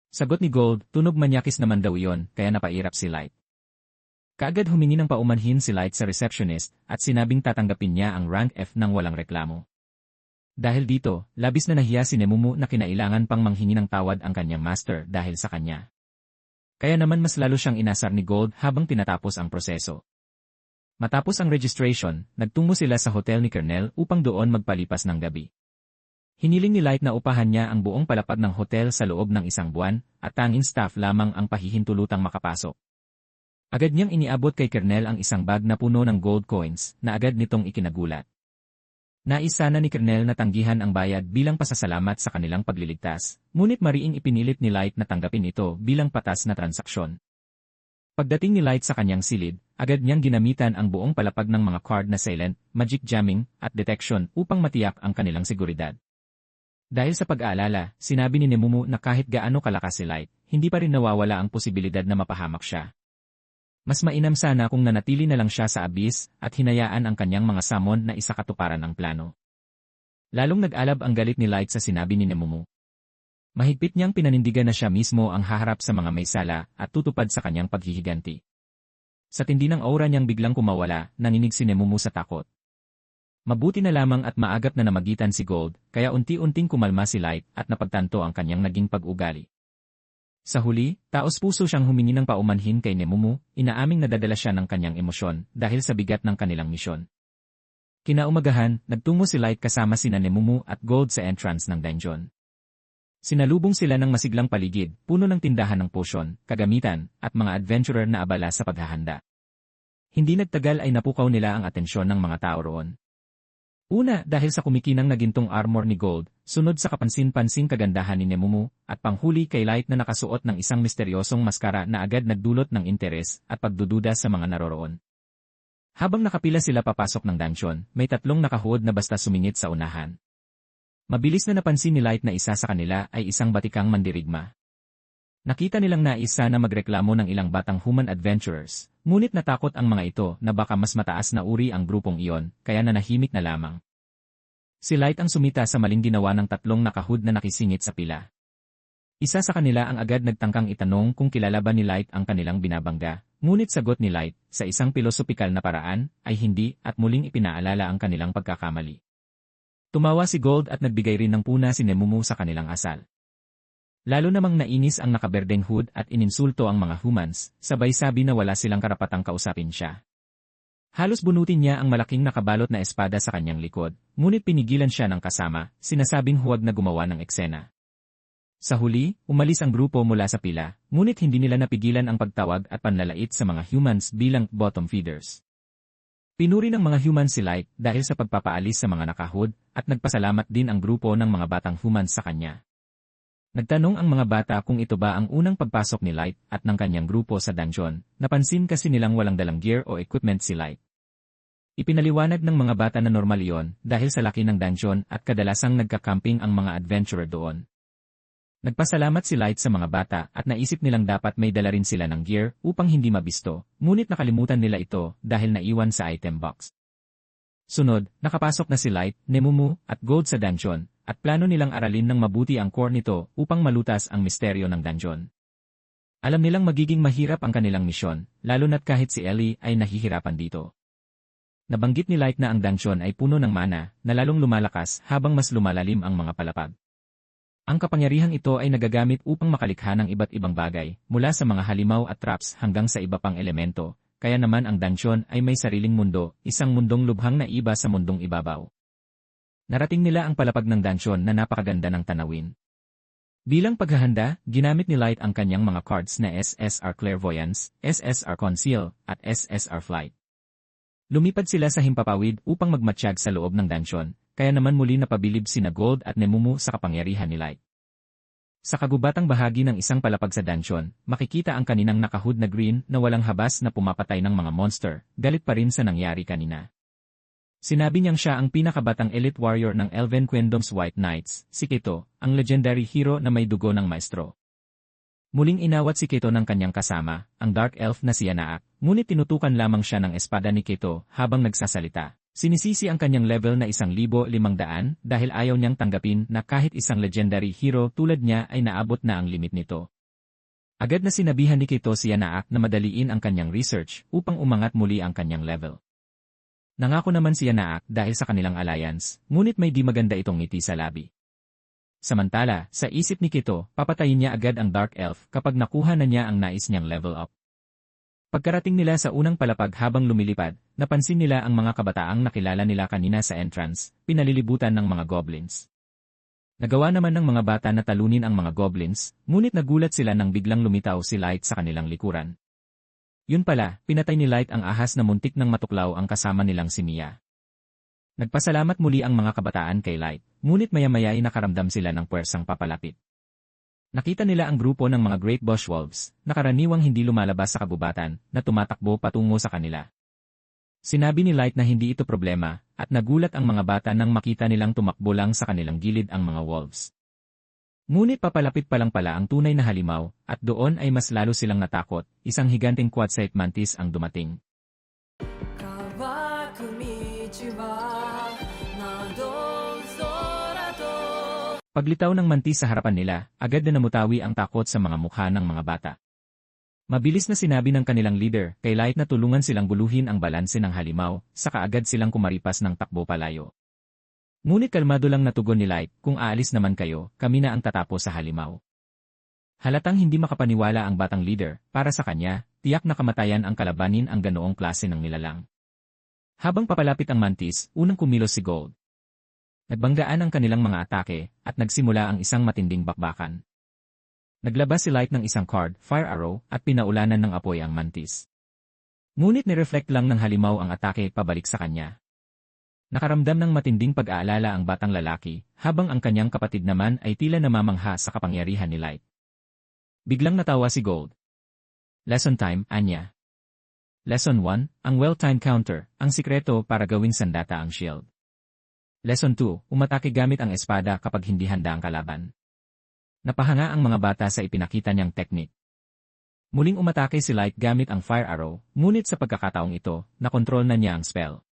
Sagot ni Gold, tunog manyakis naman daw iyon, kaya napairap si Light. Kaagad humingi ng paumanhin si Light sa receptionist at sinabing tatanggapin niya ang rank F nang walang reklamo. Dahil dito, labis na nahiya si Nemumu na kinailangan pang manghingi ng tawad ang kanyang master dahil sa kanya. Kaya naman mas lalo siyang inasar ni Gold habang tinatapos ang proseso. Matapos ang registration, nagtungo sila sa hotel ni Kernel upang doon magpalipas ng gabi. Hiniling ni Light na upahan niya ang buong palapag ng hotel sa loob ng isang buwan at tanging staff lamang ang pahihintulutang makapasok. Agad niyang iniabot kay Kernel ang isang bag na puno ng gold coins na agad nitong ikinagulat. Nais sana ni Kernel na tanggihan ang bayad bilang pasasalamat sa kanilang pagliligtas, ngunit mariing ipinilit ni Light na tanggapin ito bilang patas na transaksyon. Pagdating ni Light sa kanyang silid, agad niyang ginamitan ang buong palapag ng mga card na silent, magic jamming, at detection upang matiyak ang kanilang seguridad. Dahil sa pag-aalala, sinabi ni Nemumu na kahit gaano kalakas si Light, hindi pa rin nawawala ang posibilidad na mapahamak siya. Mas mainam sana kung nanatili na lang siya sa abyss at hinayaan ang kanyang mga samon na isakatuparan ang plano. Lalong nag-alab ang galit ni Light sa sinabi ni Nemumu. Mahigpit niyang pinanindigan na siya mismo ang haharap sa mga may sala at tutupad sa kanyang paghihiganti. Sa tindi ng aura niyang biglang kumawala, nanginig si Nemumu sa takot. Mabuti na lamang at maagap na namagitan si Gold, kaya unti-unting kumalma si Light at napagtanto ang kanyang naging pag-ugali. Sa huli, taos-puso siyang humingi ng paumanhin kay Nemumu, inaaming nadadala siya ng kanyang emosyon dahil sa bigat ng kanilang misyon. Kinaumagahan, nagtungo si Light kasama sina Nemumu at Gold sa entrance ng dungeon. Sinalubong sila ng masiglang paligid, puno ng tindahan ng potion, kagamitan, at mga adventurer na abala sa paghahanda. Hindi nagtagal ay napukaw nila ang atensyon ng mga tao roon. Una, dahil sa kumikinang na gintong armor ni Gold, sunod sa kapansin-pansing kagandahan ni Nemumu, at panghuli kay Light na nakasuot ng isang misteryosong maskara na agad nagdulot ng interes at pagdududa sa mga naroroon. Habang nakapila sila papasok ng dungeon, may tatlong nakahuod na basta sumingit sa unahan. Mabilis na napansin ni Light na isa sa kanila ay isang batikang mandirigma. Nakita nilang nais na magreklamo ng ilang batang human adventurers, ngunit natakot ang mga ito na baka mas mataas na uri ang grupong iyon, kaya nanahimik na lamang. Si Light ang sumita sa maling ginawa ng tatlong nakahud na nakisingit sa pila. Isa sa kanila ang agad nagtangkang itanong kung kilala ba ni Light ang kanilang binabangga, ngunit sagot ni Light, sa isang pilosopikal na paraan, ay hindi at muling ipinaalala ang kanilang pagkakamali. Tumawa si Gold at nagbigay rin ng puna si Nemumu sa kanilang asal. Lalo namang nainis ang nakaberdeng hood at ininsulto ang mga humans, sabay sabi na wala silang karapatang kausapin siya. Halos bunutin niya ang malaking nakabalot na espada sa kanyang likod, ngunit pinigilan siya ng kasama, sinasabing huwag na gumawa ng eksena. Sa huli, umalis ang grupo mula sa pila, ngunit hindi nila napigilan ang pagtawag at panlalait sa mga humans bilang bottom feeders. Pinuri ng mga humans si Light dahil sa pagpapaalis sa mga nakahud at nagpasalamat din ang grupo ng mga batang humans sa kanya. Nagtanong ang mga bata kung ito ba ang unang pagpasok ni Light at ng kanyang grupo sa dungeon, napansin kasi nilang walang dalang gear o equipment si Light. Ipinaliwanag ng mga bata na normal iyon dahil sa laki ng dungeon at kadalasang nagka-camping ang mga adventurer doon. Nagpasalamat si Light sa mga bata at naisip nilang dapat may dala rin sila ng gear upang hindi mabisto, ngunit nakalimutan nila ito dahil naiwan sa item box. Sunod, nakapasok na si Light, Nemumu, at Gold sa dungeon, at plano nilang aralin ng mabuti ang core nito upang malutas ang misteryo ng dungeon. Alam nilang magiging mahirap ang kanilang misyon, lalo na't kahit si Ellie ay nahihirapan dito. Nabanggit ni Light na ang dungeon ay puno ng mana, na lalong lumalakas habang mas lumalalim ang mga palapag. Ang kapangyarihang ito ay nagagamit upang makalikha ng iba't ibang bagay, mula sa mga halimaw at traps hanggang sa iba pang elemento, kaya naman ang dungeon ay may sariling mundo, isang mundong lubhang na iba sa mundong ibabaw. Narating nila ang palapag ng dungeon na napakaganda ng tanawin. Bilang paghahanda, ginamit ni Light ang kanyang mga cards na SSR Clairvoyance, SSR Conceal, at SSR Flight. Lumipad sila sa himpapawid upang magmatsyag sa loob ng dungeon, kaya naman muli napabilib sina Gold at Nemumu sa kapangyarihan ni Light. Sa kagubatang bahagi ng isang palapag sa dungeon, makikita ang kaninang nakahud na green na walang habas na pumapatay ng mga monster, galit pa rin sa nangyari kanina. Sinabi niyang siya ang pinakabatang elite warrior ng Elven Queendom's White Knights, si Keto, ang legendary hero na may dugo ng maestro. Muling inawat si Keto ng kanyang kasama, ang Dark Elf na si Yanaak, ngunit tinutukan lamang siya ng espada ni Keto habang nagsasalita. Sinisisi ang kanyang level na 1,500 dahil ayaw niyang tanggapin na kahit isang legendary hero tulad niya ay naabot na ang limit nito. Agad na sinabihan ni Keto si Yanaak na madaliin ang kanyang research upang umangat muli ang kanyang level. Nangako naman si Yanaak dahil sa kanilang alliance, ngunit may di maganda itong ngiti sa labi. Samantala, sa isip ni Keto, papatayin niya agad ang Dark Elf kapag nakuha na niya ang nais niyang level up. Pagkarating nila sa unang palapag habang lumilipad, napansin nila ang mga kabataang nakilala nila kanina sa entrance, pinalilibutan ng mga goblins. Nagawa naman ng mga bata na talunin ang mga goblins, ngunit nagulat sila nang biglang lumitaw si Light sa kanilang likuran. Yun pala, pinatay ni Light ang ahas na muntik ng matuklaw ang kasama nilang si Mia. Nagpasalamat muli ang mga kabataan kay Light, ngunit maya-maya ay nakaramdam sila ng puwersang papalapit. Nakita nila ang grupo ng mga Great Bush Wolves, na karaniwang hindi lumalabas sa kabubatan, na tumatakbo patungo sa kanila. Sinabi ni Light na hindi ito problema, at nagulat ang mga bata nang makita nilang tumakbo lang sa kanilang gilid ang mga wolves. Ngunit papalapit pa lang pala ang tunay na halimaw, at doon ay mas lalo silang natakot, isang higanteng quartzite mantis ang dumating. Paglitaw ng mantis sa harapan nila, agad na namutawi ang takot sa mga mukha ng mga bata. Mabilis na sinabi ng kanilang leader, kay Light na tulungan silang guluhin ang balanse ng halimaw, saka agad silang kumaripas ng takbo palayo. Ngunit kalmado lang natugon ni Light, kung aalis naman kayo, kami na ang tatapos sa halimaw. Halatang hindi makapaniwala ang batang leader, para sa kanya, tiyak na kamatayan ang kalabanin ang ganoong klase ng nilalang. Habang papalapit ang mantis, unang kumilos si Gold. Nagbanggaan ang kanilang mga atake, at nagsimula ang isang matinding bakbakan. Naglabas si Light ng isang card, Fire Arrow, at pinaulanan ng apoy ang mantis. Ngunit nireflect lang ng halimaw ang atake pabalik sa kanya. Nakaramdam ng matinding pag-aalala ang batang lalaki, habang ang kanyang kapatid naman ay tila namamangha sa kapangyarihan ni Light. Biglang natawa si Gold. Lesson time, Anya. Lesson 1, ang well-timed counter, ang sikreto para gawing sandata ang shield. Lesson 2, umatake gamit ang espada kapag hindi handa ang kalaban. Napahanga ang mga bata sa ipinakita niyang teknik. Muling umatake si Light gamit ang Fire Arrow, ngunit sa pagkakataong ito, nakontrol na niya ang spell.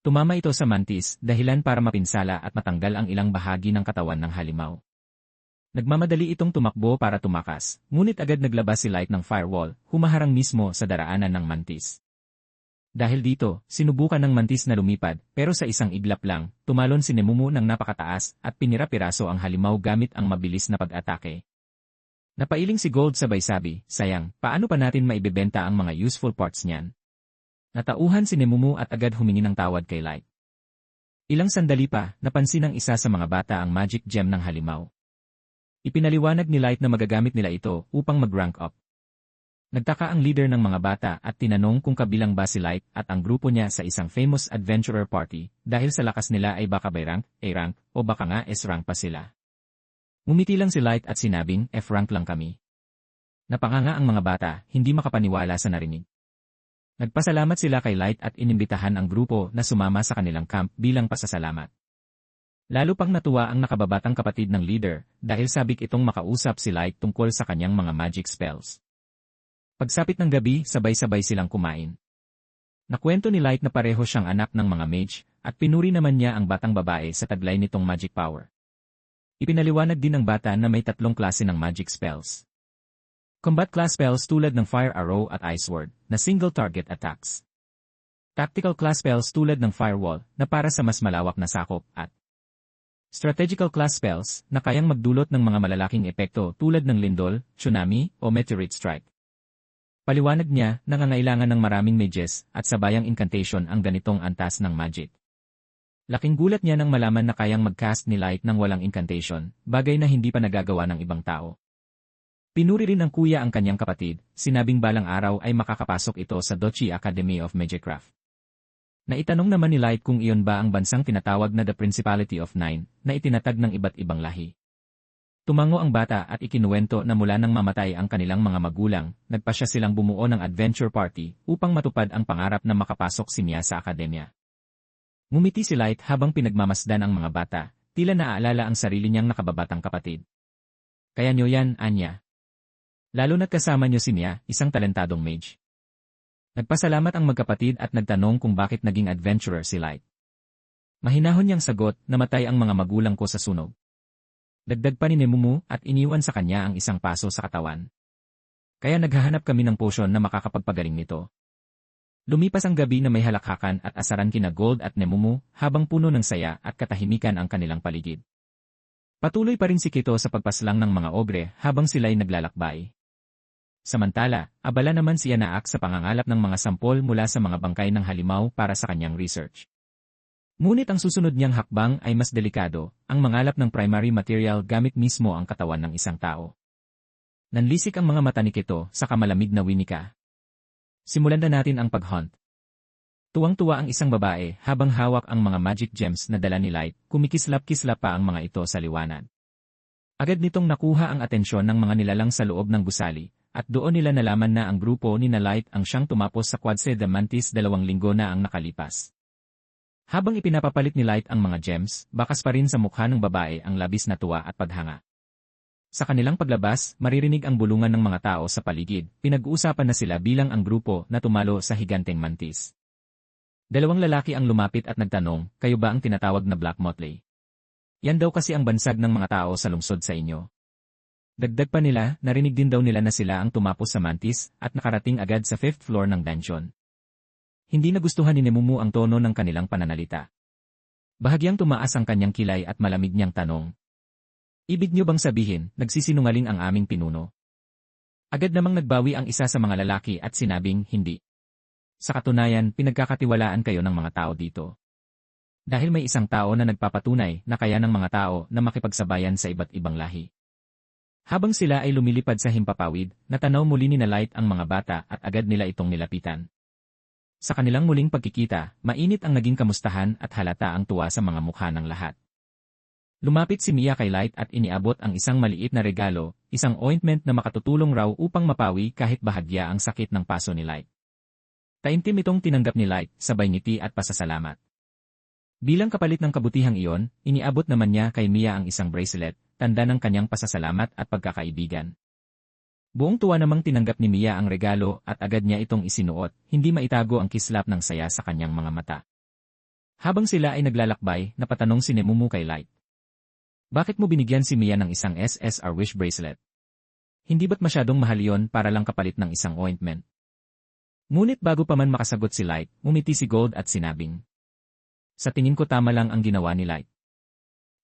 Tumama ito sa mantis, dahilan para mapinsala at matanggal ang ilang bahagi ng katawan ng halimaw. Nagmamadali itong tumakbo para tumakas, ngunit agad naglabas si Light ng firewall, humaharang mismo sa daraanan ng mantis. Dahil dito, sinubukan ng mantis na lumipad, pero sa isang iglap lang, tumalon si Nemumu ng napakataas at pinira-piraso ang halimaw gamit ang mabilis na pag-atake. Napailing si Gold sabay sabi, sayang, paano pa natin maibebenta ang mga useful parts niyan? Natauhan si Nemumu at agad humingi ng tawad kay Light. Ilang sandali pa, napansin ng isa sa mga bata ang magic gem ng halimaw. Ipinaliwanag ni Light na magagamit nila ito upang mag-rank up. Nagtaka ang leader ng mga bata at tinanong kung kabilang ba si Light at ang grupo niya sa isang famous adventurer party dahil sa lakas nila ay baka by rank, A-rank, o baka nga S-rank pa sila. Ngumiti lang si Light at sinabing, F-rank lang kami. Napanganga ang mga bata, hindi makapaniwala sa narinig. Nagpasalamat sila kay Light at inimbitahan ang grupo na sumama sa kanilang camp bilang pasasalamat. Lalo pang natuwa ang nakababatang kapatid ng leader dahil sabik itong makausap si Light tungkol sa kanyang mga magic spells. Pagsapit ng gabi, sabay-sabay silang kumain. Nakwento ni Light na pareho siyang anak ng mga mage at pinuri naman niya ang batang babae sa taglay nitong magic power. Ipinaliwanag din ng bata na may 3 klase ng magic spells. Combat class spells tulad ng Fire Arrow at Ice Sword na single target attacks. Tactical class spells tulad ng Firewall na para sa mas malawak na sakop at strategical class spells na kayang magdulot ng mga malalaking epekto tulad ng lindol, tsunami, o meteorite strike. Paliwanag niya, nangangailangan ng maraming mages at sabayang incantation ang ganitong antas ng magic. Laking gulat niya nang malaman na kayang mag-cast ni Light ng walang incantation, bagay na hindi pa nagagawa ng ibang tao. Pinuri rin ng kuya ang kanyang kapatid, sinabing balang araw ay makakapasok ito sa Dochi Academy of Magicraft. Naitanong naman ni Light kung iyon ba ang bansang tinatawag na The Principality of Nine, na itinatag ng iba't ibang lahi. Tumango ang bata at ikinuwento na mula nang mamatay ang kanilang mga magulang, nagpasya silang bumuo ng adventure party upang matupad ang pangarap na makapasok si Mia sa akademya. Ngumiti si Light habang pinagmamasdan ang mga bata, tila naaalala ang sarili niyang nakababatang kapatid. Kaya niyo yan, Anya. Lalo na't kasama niyo si Mia, isang talentadong mage. Nagpasalamat ang magkapatid at nagtanong kung bakit naging adventurer si Light. Mahinahon niyang sagot, namatay ang mga magulang ko sa sunog. Dagdag pa ni Nemumu at iniwan sa kanya ang isang paso sa katawan. Kaya naghahanap kami ng potion na makakapagpagaling nito. Lumipas ang gabi na may halakhakan at asaran kina Gold at Nemumu habang puno ng saya at katahimikan ang kanilang paligid. Patuloy pa rin si Kito sa pagpaslang ng mga ogre habang sila'y naglalakbay. Samantala, abala naman si Anaak sa pangangalap ng mga sampol mula sa mga bangkay ng halimaw para sa kanyang research. Ngunit ang susunod niyang hakbang ay mas delikado, ang mangalap ng primary material gamit mismo ang katawan ng isang tao. Nanlisik ang mga mata ni Kito sa kamalamig na winika. Simulan na natin ang pag-hunt. Tuwang-tuwa ang isang babae habang hawak ang mga magic gems na dala ni Light, kumikislap-kislap pa ang mga ito sa liwanag. Agad nitong nakuha ang atensyon ng mga nilalang sa loob ng gusali, at doon nila nalaman na ang grupo ni na Light ang siyang tumapos sa Quadse the Mantis 2 linggo na ang nakalipas. Habang ipinapapalit ni Light ang mga gems, bakas pa rin sa mukha ng babae ang labis na tuwa at paghanga. Sa kanilang paglabas, maririnig ang bulungan ng mga tao sa paligid, pinag-uusapan na sila bilang ang grupo na tumalo sa higanteng mantis. 2 lalaki ang lumapit at nagtanong, kayo ba ang tinatawag na Black Motley? Yan daw kasi ang bansag ng mga tao sa lungsod sa inyo. Dagdag pa nila, narinig din daw nila na sila ang tumapos sa mantis at nakarating agad sa 5th floor ng dungeon. Hindi nagustuhan ni Nemumu ang tono ng kanilang pananalita. Bahagyang tumaas ang kanyang kilay at malamig niyang tanong. Ibig niyo bang sabihin, nagsisinungaling ang aming pinuno? Agad namang nagbawi ang isa sa mga lalaki at sinabing, hindi. Sa katunayan, pinagkakatiwalaan kayo ng mga tao dito. Dahil may isang tao na nagpapatunay na kaya ng mga tao na makipagsabayan sa iba't ibang lahi. Habang sila ay lumilipad sa himpapawid, natanaw muli ni Light ang mga bata at agad nila itong nilapitan. Sa kanilang muling pagkikita, mainit ang naging kamustahan at halata ang tuwa sa mga mukha ng lahat. Lumapit si Mia kay Light at iniabot ang isang maliit na regalo, isang ointment na makatutulong raw upang mapawi kahit bahagya ang sakit ng paso ni Light. Taimtim itong tinanggap ni Light, sabay ngiti at pasasalamat. Bilang kapalit ng kabutihang iyon, iniabot naman niya kay Mia ang isang bracelet, tanda ng kanyang pasasalamat at pagkakaibigan. Buong tuwa namang tinanggap ni Mia ang regalo at agad niya itong isinuot, hindi maitago ang kislap ng saya sa kanyang mga mata. Habang sila ay naglalakbay, napatanong si Nemumu kay Light. Bakit mo binigyan si Mia ng isang SSR wish bracelet? Hindi ba't masyadong mahal yon para lang kapalit ng isang ointment? Ngunit bago pa man makasagot si Light, umiti si Gold at sinabing. Sa tingin ko tama lang ang ginawa ni Light.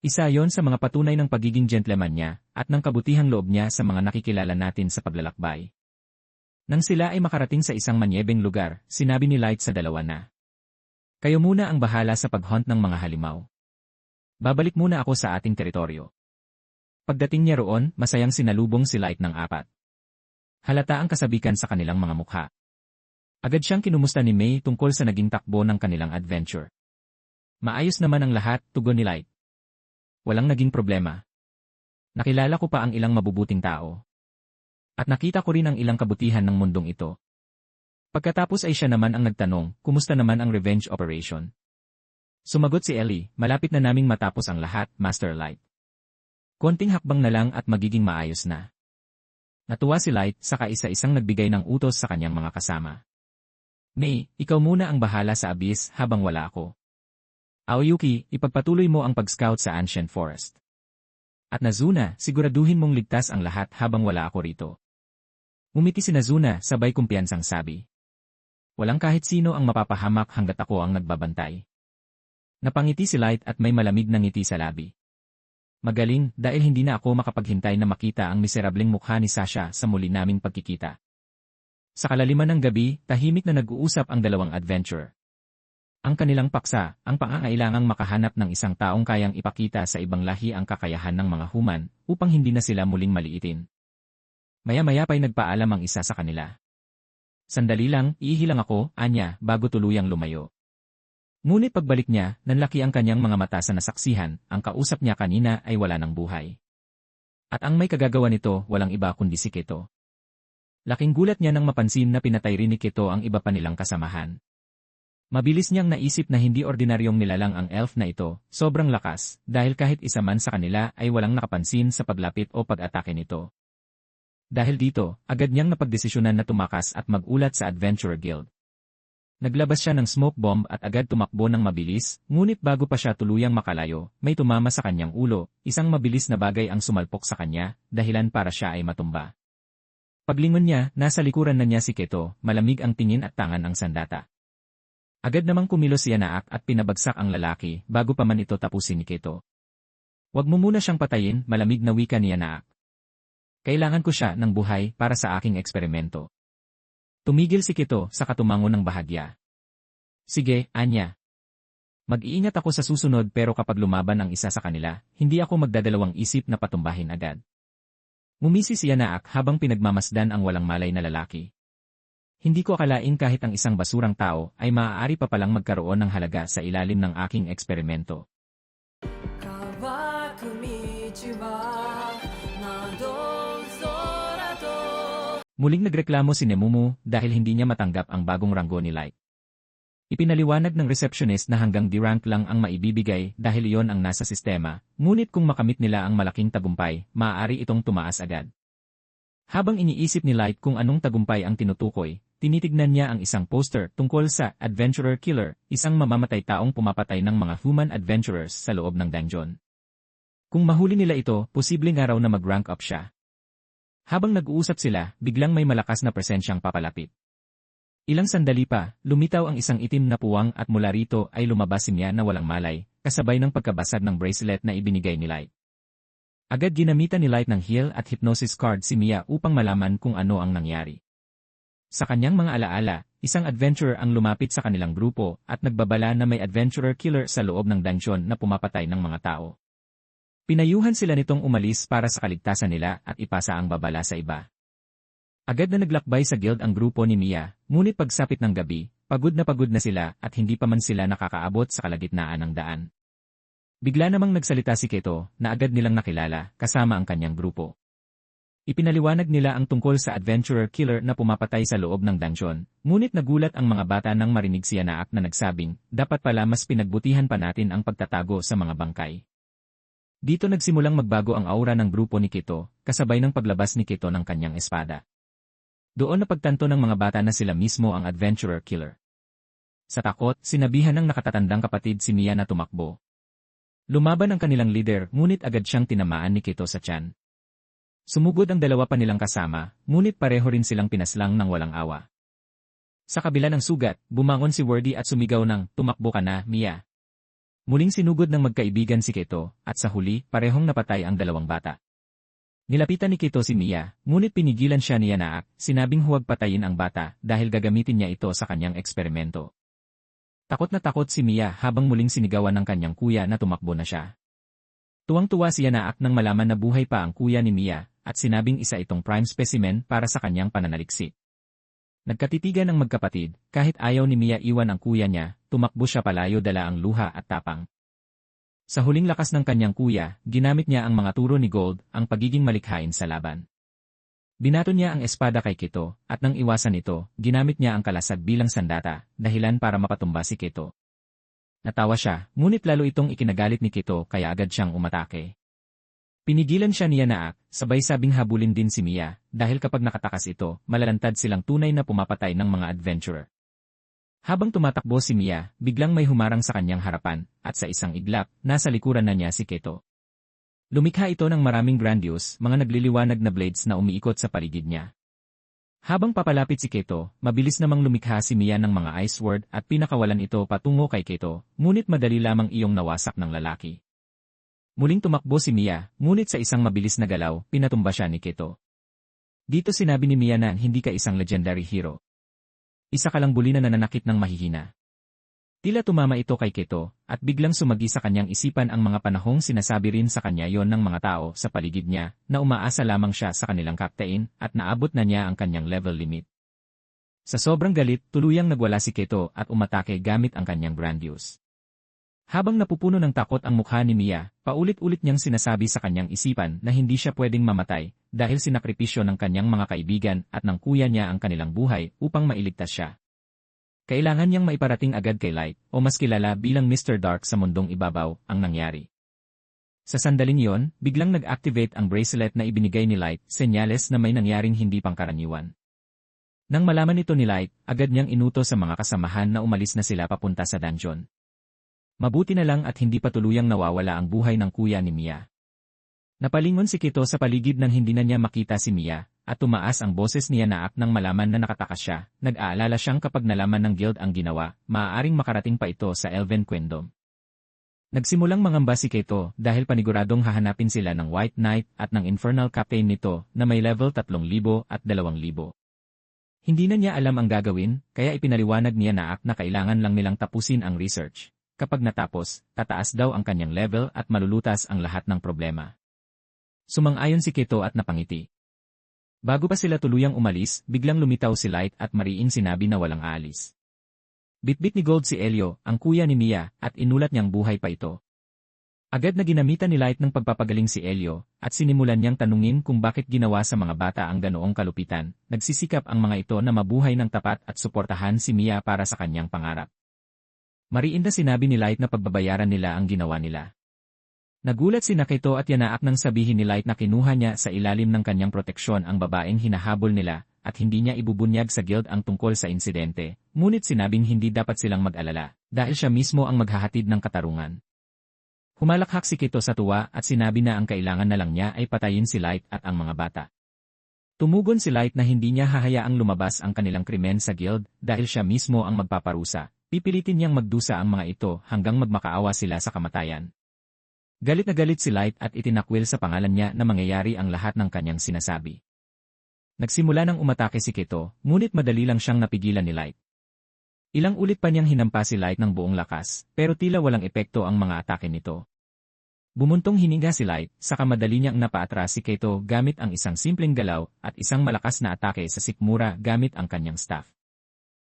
Isa yon sa mga patunay ng pagiging gentleman niya at ng kabutihang loob niya sa mga nakikilala natin sa paglalakbay. Nang sila ay makarating sa isang manyebeng lugar, sinabi ni Light sa dalawa na. Kayo muna ang bahala sa paghunt ng mga halimaw. Babalik muna ako sa ating teritoryo. Pagdating niya roon, masayang sinalubong si Light ng apat. Halata ang kasabikan sa kanilang mga mukha. Agad siyang kinumusta ni May tungkol sa naging takbo ng kanilang adventure. Maayos naman ang lahat, tugon ni Light. Walang naging problema. Nakilala ko pa ang ilang mabubuting tao. At nakita ko rin ang ilang kabutihan ng mundong ito. Pagkatapos ay siya naman ang nagtanong, kumusta naman ang revenge operation? Sumagot si Ellie, malapit na naming matapos ang lahat, Master Light. Konting hakbang na lang at magiging maayos na. Natuwa si Light sa kaisa-isang nagbigay ng utos sa kanyang mga kasama. May, ikaw muna ang bahala sa abyss habang wala ako. Aoyuki, ipagpatuloy mo ang pag-scout sa Ancient Forest. At Nazuna, siguraduhin mong ligtas ang lahat habang wala ako rito. Umiti si Nazuna, sabay kumpiyansang sabi. Walang kahit sino ang mapapahamak hanggat ako ang nagbabantay. Napangiti si Light at may malamig na ngiti sa labi. Magaling, dahil hindi na ako makapaghintay na makita ang miserableng mukha ni Sasha sa muli naming pagkikita. Sa kalaliman ng gabi, tahimik na nag-uusap ang dalawang adventurer. Ang kanilang paksa, ang pangangailangang makahanap ng isang taong kayang ipakita sa ibang lahi ang kakayahan ng mga human upang hindi na sila muling maliitin. Maya-maya pa'y nagpaalam ang isa sa kanila. Sandali lang, iihilang ako, anya, bago tuluyang lumayo. Ngunit pagbalik niya, nanlaki ang kanyang mga mata sa nasaksihan, ang kausap niya kanina ay wala ng buhay. At ang may kagagawa nito, walang iba kundi si Keto. Laking gulat niya nang mapansin na pinatay rin ni Keto ang iba pa nilang kasamahan. Mabilis niyang naisip na hindi ordinaryong nilalang ang elf na ito, sobrang lakas, dahil kahit isa man sa kanila ay walang nakapansin sa paglapit o pag-atake nito. Dahil dito, agad niyang napagdesisyonan na tumakas at mag-ulat sa Adventurer Guild. Naglabas siya ng smoke bomb at agad tumakbo ng mabilis, ngunit bago pa siya tuluyang makalayo, may tumama sa kanyang ulo, isang mabilis na bagay ang sumalpok sa kanya, dahilan para siya ay matumba. Paglingon niya, nasa likuran na niya si Keto, malamig ang tingin at tangan ang sandata. Agad namang kumilos si Yanaak at pinabagsak ang lalaki bago pa man ito tapusin ni Keto. Huwag mo muna siyang patayin, malamig na wika ni Yanaak. Kailangan ko siya ng buhay para sa aking eksperimento. Tumigil si Keto sa katumango ng bahagya. Sige, Anya. Mag-iingat ako sa susunod pero kapag lumaban ang isa sa kanila, hindi ako magdadalawang isip na patumbahin agad. Ngumisi si Yanaak habang pinagmamasdan ang walang malay na lalaki. Hindi ko akalain kahit ang isang basurang tao ay maaari pa palang magkaroon ng halaga sa ilalim ng aking eksperimento. Muling nagreklamo si Nemumu dahil hindi niya matanggap ang bagong ranggo ni Light. Ipinaliwanag ng receptionist na hanggang D-rank lang ang maibibigay dahil iyon ang nasa sistema, ngunit kung makamit nila ang malaking tagumpay, maaari itong tumaas agad. Habang iniisip ni Light kung anong tagumpay ang tinutukoy, tinitignan niya ang isang poster tungkol sa Adventurer Killer, isang mamamatay taong pumapatay ng mga human adventurers sa loob ng dungeon. Kung mahuli nila ito, posibleng araw na mag-rank up siya. Habang nag-uusap sila, biglang may malakas na presensyang papalapit. Ilang sandali pa, lumitaw ang isang itim na puwang at mula rito ay lumabas si Mia na walang malay, kasabay ng pagkabasag ng bracelet na ibinigay ni Light. Agad ginamitan ni Light ng heal at hypnosis card si Mia upang malaman kung ano ang nangyari. Sa kanyang mga alaala, isang adventurer ang lumapit sa kanilang grupo at nagbabala na may adventurer killer sa loob ng dungeon na pumapatay ng mga tao. Pinayuhan sila nitong umalis para sa kaligtasan nila at ipasa ang babala sa iba. Agad na naglakbay sa guild ang grupo ni Mia, ngunit pagsapit ng gabi, pagod na sila at hindi pa man sila nakakaabot sa kalagitnaan ng daan. Bigla namang nagsalita si Keto na agad nilang nakilala kasama ang kanyang grupo. Ipinaliwanag nila ang tungkol sa adventurer killer na pumapatay sa loob ng dungeon, ngunit nagulat ang mga bata nang marinig si Yanaak na nagsabing, dapat pala mas pinagbutihan pa natin ang pagtatago sa mga bangkay. Dito nagsimulang magbago ang aura ng grupo ni Keto, kasabay ng paglabas ni Keto ng kanyang espada. Doon napagtanto ng mga bata na sila mismo ang adventurer killer. Sa takot, sinabihan ng nakatatandang kapatid si Mia na tumakbo. Lumaban ang kanilang leader, ngunit agad siyang tinamaan ni Keto sa tiyan. Sumugod ang dalawa pa nilang kasama, ngunit pareho rin silang pinaslang ng walang awa. Sa kabila ng sugat, bumangon si Wordy at sumigaw ng, tumakbo ka na, Mia. Muling sinugod ng magkaibigan si Keto, at sa huli, parehong napatay ang dalawang bata. Nilapitan ni Keto si Mia, ngunit pinigilan siya ni Yanaak, sinabing huwag patayin ang bata dahil gagamitin niya ito sa kanyang eksperimento. Takot na takot si Mia habang muling sinigawan ng kanyang kuya na tumakbo na siya. Tuwang-tuwa si Yanaak nang malaman na buhay pa ang kuya ni Mia at sinabing isa itong prime specimen para sa kanyang pananaliksik. Nagkatitigan ang magkapatid, kahit ayaw ni Mia iwan ang kuya niya, tumakbo siya palayo dala ang luha at tapang. Sa huling lakas ng kanyang kuya, ginamit niya ang mga turo ni Gold, ang pagiging malikhain sa laban. Binato niya ang espada kay Keto, at nang iwasan ito, ginamit niya ang kalasag bilang sandata, dahilan para mapatumba si Keto. Natawa siya, ngunit lalo itong ikinagalit ni Keto kaya agad siyang umatake. Pinigilan siya ni Yanaak, sabay sabing habulin din si Mia, dahil kapag nakatakas ito, malalantad silang tunay na pumapatay ng mga adventurer. Habang tumatakbo si Mia, biglang may humarang sa kanyang harapan, at sa isang iglap, nasa likuran na niya si Keto. Lumikha ito ng maraming grandiose, mga nagliliwanag na blades na umiikot sa paligid niya. Habang papalapit si Keto, mabilis namang lumikha si Mia ng mga ice sword at pinakawalan ito patungo kay Keto, ngunit madali lamang iyong nawasak ng lalaki. Muling tumakbo si Mia, ngunit sa isang mabilis na galaw, pinatumba siya ni Keto. Dito sinabi ni Mia na hindi ka isang legendary hero. Isa ka lang buli na nananakit ng mahihina. Tila tumama ito kay Keto, at biglang sumagi sa kanyang isipan ang mga panahong sinasabi rin sa kanya yon ng mga tao sa paligid niya, na umaasa lamang siya sa kanilang captain, at naabot na niya ang kanyang level limit. Sa sobrang galit, tuluyang nagwala si Keto at umatake gamit ang kanyang grandiose. Habang napupuno ng takot ang mukha ni Mia, paulit-ulit niyang sinasabi sa kanyang isipan na hindi siya pwedeng mamatay, dahil sinakripisyo ng kanyang mga kaibigan at ng kuya niya ang kanilang buhay upang mailigtas siya. Kailangan niyang maiparating agad kay Light, o mas kilala bilang Mr. Dark sa mundong ibabaw, ang nangyari. Sa sandaling yon, biglang nag-activate ang bracelet na ibinigay ni Light, senyales na may nangyaring hindi pangkaraniwan. Nang malaman ito ni Light, agad niyang inutos sa mga kasamahan na umalis na sila papunta sa dungeon. Mabuti na lang at hindi pa tuluyang nawawala ang buhay ng kuya ni Mia. Napalingon si Keto sa paligid nang hindi na niya makita si Mia, at tumaas ang boses niya Naak nang malaman na nakatakas siya. Nag-aalala siyang kapag nalaman ng guild ang ginawa, maaaring makarating pa ito sa Elven Quendom. Nagsimulang mangamba si Keto dahil paniguradong hahanapin sila ng White Knight at ng Infernal Captain nito na may level 3,000 at 2,000. Hindi na niya alam ang gagawin, kaya ipinaliwanag niya Naak na kailangan lang nilang tapusin ang research. Kapag natapos, tataas daw ang kanyang level at malulutas ang lahat ng problema. Sumang-ayon si Keto at napangiti. Bago pa sila tuluyang umalis, biglang lumitaw si Light at mariing sinabi na walang aalis. Bitbit ni Gold si Elio, ang kuya ni Mia, at inulat niyang buhay pa ito. Agad na ginamitan ni Light ng pagpapagaling si Elio, at sinimulan niyang tanungin kung bakit ginawa sa mga bata ang ganoong kalupitan. Nagsisikap ang mga ito na mabuhay ng tapat at suportahan si Mia para sa kanyang pangarap. Mariin na sinabi ni Light na pagbabayaran nila ang ginawa nila. Nagulat si Keto at Yanaak nang sabihin ni Light na kinuha niya sa ilalim ng kanyang proteksyon ang babaeng hinahabol nila at hindi niya ibubunyag sa guild ang tungkol sa insidente, ngunit sinabing hindi dapat silang mag-alala dahil siya mismo ang maghahatid ng katarungan. Humalakhak si Keto sa tuwa at sinabi na ang kailangan na lang niya ay patayin si Light at ang mga bata. Tumugon si Light na hindi niya hahayaang lumabas ang kanilang krimen sa guild dahil siya mismo ang magpaparusa. Pipilitin niyang magdusa ang mga ito hanggang magmakaawa sila sa kamatayan. Galit na galit si Light at itinakwil sa pangalan niya na mangyayari ang lahat ng kanyang sinasabi. Nagsimula nang umatake si Keto, ngunit madali lang siyang napigilan ni Light. Ilang ulit pa niyang hinampa si Light ng buong lakas, pero tila walang epekto ang mga atake nito. Bumuntong hininga si Light, saka madali niyang napaatras si Keto gamit ang isang simpleng galaw at isang malakas na atake sa sikmura gamit ang kanyang staff.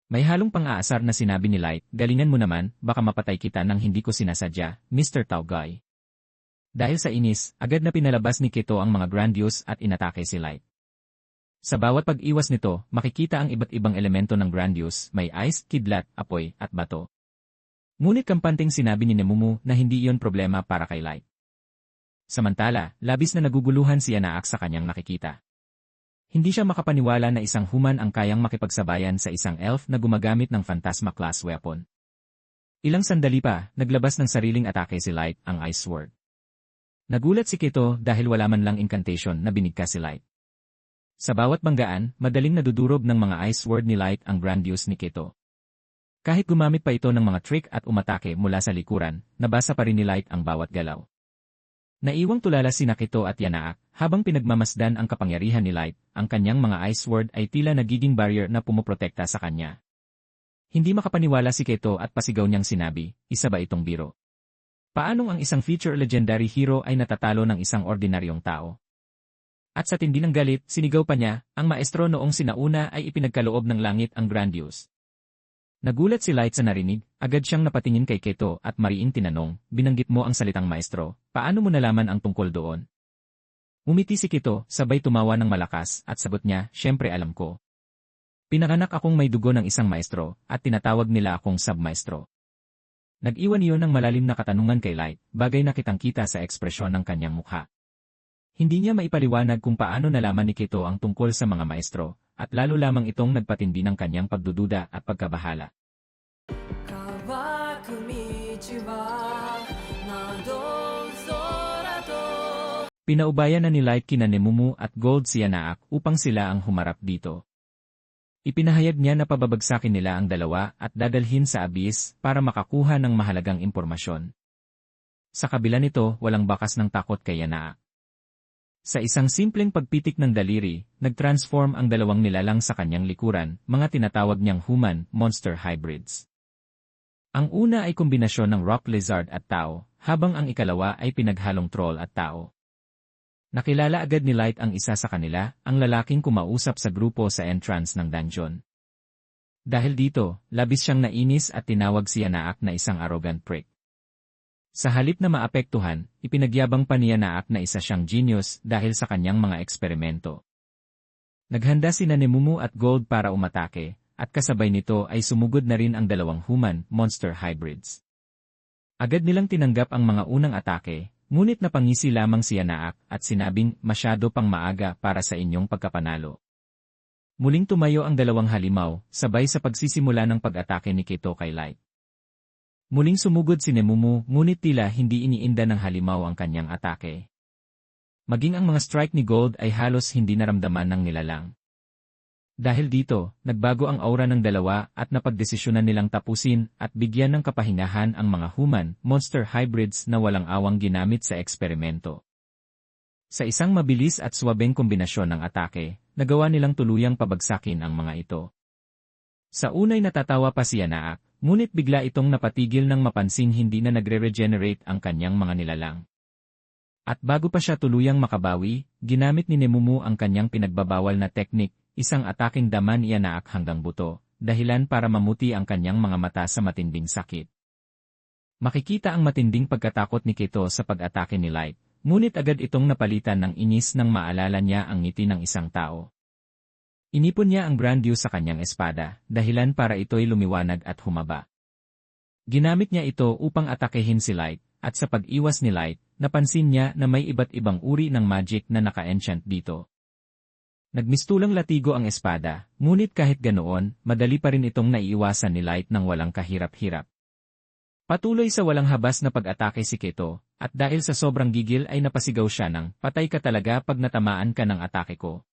May halong pang-aasar na sinabi ni Light, "Galingan mo naman, baka mapatay kita nang hindi ko sinasadya, Mr. Taogai." Dahil sa inis, agad na pinalabas ni Keto ang mga grandiose at inatake si Light. Sa bawat pag-iwas nito, makikita ang iba't ibang elemento ng grandiose, may ice, kidlat, apoy, at bato. Ngunit kampanting sinabi ni Nemumu na hindi iyon problema para kay Light. Samantala, labis na naguguluhan si Yanaak sa kanyang nakikita. Hindi siya makapaniwala na isang human ang kayang makipagsabayan sa isang elf na gumagamit ng Phantasma-class weapon. Ilang sandali pa, naglabas ng sariling atake si Light, ang Ice Sword. Nagulat si Keto dahil wala man lang incantation na binigkas si Light. Sa bawat banggaan, madaling nadudurog ng mga Ice Sword ni Light ang grandiose ni Keto. Kahit gumamit pa ito ng mga trick at umatake mula sa likuran, nabasa pa rin ni Light ang bawat galaw. Naiwang tulala sina Keto at Yanaak, habang pinagmamasdan ang kapangyarihan ni Light, ang kanyang mga Ice Sword ay tila nagiging barrier na pumoprotekta sa kanya. Hindi makapaniwala si Keto at pasigaw niyang sinabi, "Isa ba itong biro? Paanong ang isang feature legendary hero ay natatalo ng isang ordinaryong tao?" At sa tindi ng galit, sinigaw pa niya, "Ang maestro noong sinauna ay ipinagkaloob ng langit ang grandiose." Nagulat si Light sa narinig, agad siyang napatingin kay Keto at mariing tinanong, "Binanggit mo ang salitang maestro, paano mo nalaman ang tungkol doon?" Umiti si Keto, sabay tumawa ng malakas at sagot niya, "Siyempre alam ko. Pinanganak akong may dugo ng isang maestro at tinatawag nila akong submaestro." Nag-iwan iyon ng malalim na katanungan kay Light, bagay na kitang-kita sa ekspresyon ng kanyang mukha. Hindi niya maipaliwanag kung paano nalaman ni Keto ang tungkol sa mga maestro, at lalo lamang itong nagpatindi ng kanyang pagdududa at pagkabahala. Pinaubayan na ni Light kina Nemumu at Gold si Yanaak upang sila ang humarap dito. Ipinahayag niya na pababagsakin nila ang dalawa at dadalhin sa abyss para makakuha ng mahalagang impormasyon. Sa kabila nito, walang bakas ng takot kay Yanaak. Sa isang simpleng pagpitik ng daliri, nag-transform ang dalawang nilalang sa kanyang likuran, mga tinatawag niyang human-monster hybrids. Ang una ay kombinasyon ng rock lizard at tao, habang ang ikalawa ay pinaghalong troll at tao. Nakilala agad ni Light ang isa sa kanila, ang lalaking kumausap sa grupo sa entrance ng dungeon. Dahil dito, labis siyang nainis at tinawag si Yanaak na isang arrogant prick. Sa halip na maapektuhan, ipinagyabang pa ni Yanaak na isa siyang genius dahil sa kanyang mga eksperimento. Naghanda sina Nemumu at Gold para umatake, at kasabay nito ay sumugod na rin ang dalawang human-monster hybrids. Agad nilang tinanggap ang mga unang atake, ngunit napangisi lamang si Yanaak at sinabing, "Masyado pang maaga para sa inyong pagkapanalo." Muling tumayo ang dalawang halimaw, sabay sa pagsisimula ng pag-atake ni Keto kay Light. Muling sumugod si Nemumu, ngunit tila hindi iniinda ng halimaw ang kanyang atake. Maging ang mga strike ni Gold ay halos hindi naramdaman ng nilalang. Dahil dito, nagbago ang aura ng dalawa at napagdesisyonan nilang tapusin at bigyan ng kapahingahan ang mga human-monster hybrids na walang awang ginamit sa eksperimento. Sa isang mabilis at swabeng kombinasyon ng atake, nagawa nilang tuluyang pabagsakin ang mga ito. Sa unay natatawa pa si Yanaak, ngunit bigla itong napatigil nang mapansing hindi na nagre-regenerate ang kanyang mga nilalang. At bago pa siya tuluyang makabawi, ginamit ni Nemumu ang kanyang pinagbabawal na teknik, isang ataking dama ni Yanaak hanggang buto, dahilan para mamuti ang kanyang mga mata sa matinding sakit. Makikita ang matinding pagkatakot ni Keto sa pag-atake ni Light, ngunit agad itong napalitan ng inis nang maalala niya ang ngiti ng isang tao. Inipon niya ang grandiose sa kanyang espada, dahilan para ito'y lumiwanag at humaba. Ginamit niya ito upang atakehin si Light, at sa pag-iwas ni Light, napansin niya na may iba't ibang uri ng magic na naka-enchant dito. Nagmistulang latigo ang espada, ngunit kahit ganoon, madali pa rin itong naiiwasan ni Light ng walang kahirap-hirap. Patuloy sa walang habas na pag-atake si Keto, at dahil sa sobrang gigil ay napasigaw siya ng, "Patay ka talaga pag natamaan ka ng atake ko."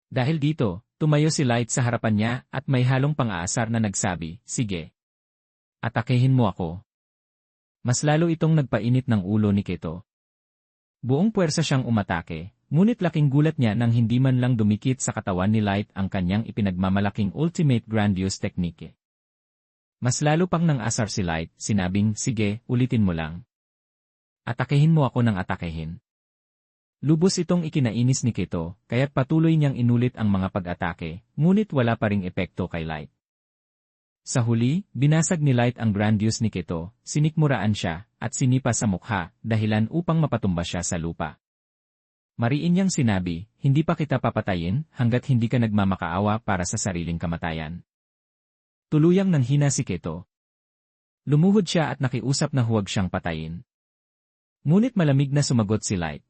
Dahil dito, tumayo si Light sa harapan niya at may halong pang-aasar na nagsabi, "Sige. Atakehin mo ako." Mas lalo itong nagpainit ng ulo ni Keto. Buong puwersa siyang umatake, ngunit laking gulat niya nang hindi man lang dumikit sa katawan ni Light ang kanyang ipinagmamalaking ultimate grandiose technique. Mas lalo pang nang asar si Light, sinabing, sige, ulitin mo lang. Atakehin mo ako ng atakehin. Lubos itong ikinainis ni Keto, kaya't patuloy niyang inulit ang mga pag-atake, ngunit wala pa ring epekto kay Light. Sa huli, binasag ni Light ang grandiose ni Keto, sinikmuraan siya, at sinipa sa mukha, dahilan upang mapatumba siya sa lupa. Mariin niyang sinabi, hindi pa kita papatayin, hanggat hindi ka nagmamakaawa para sa sariling kamatayan. Tuluyang nanghina si Keto. Lumuhod siya at nakiusap na huwag siyang patayin. Ngunit malamig na sumagot si Light.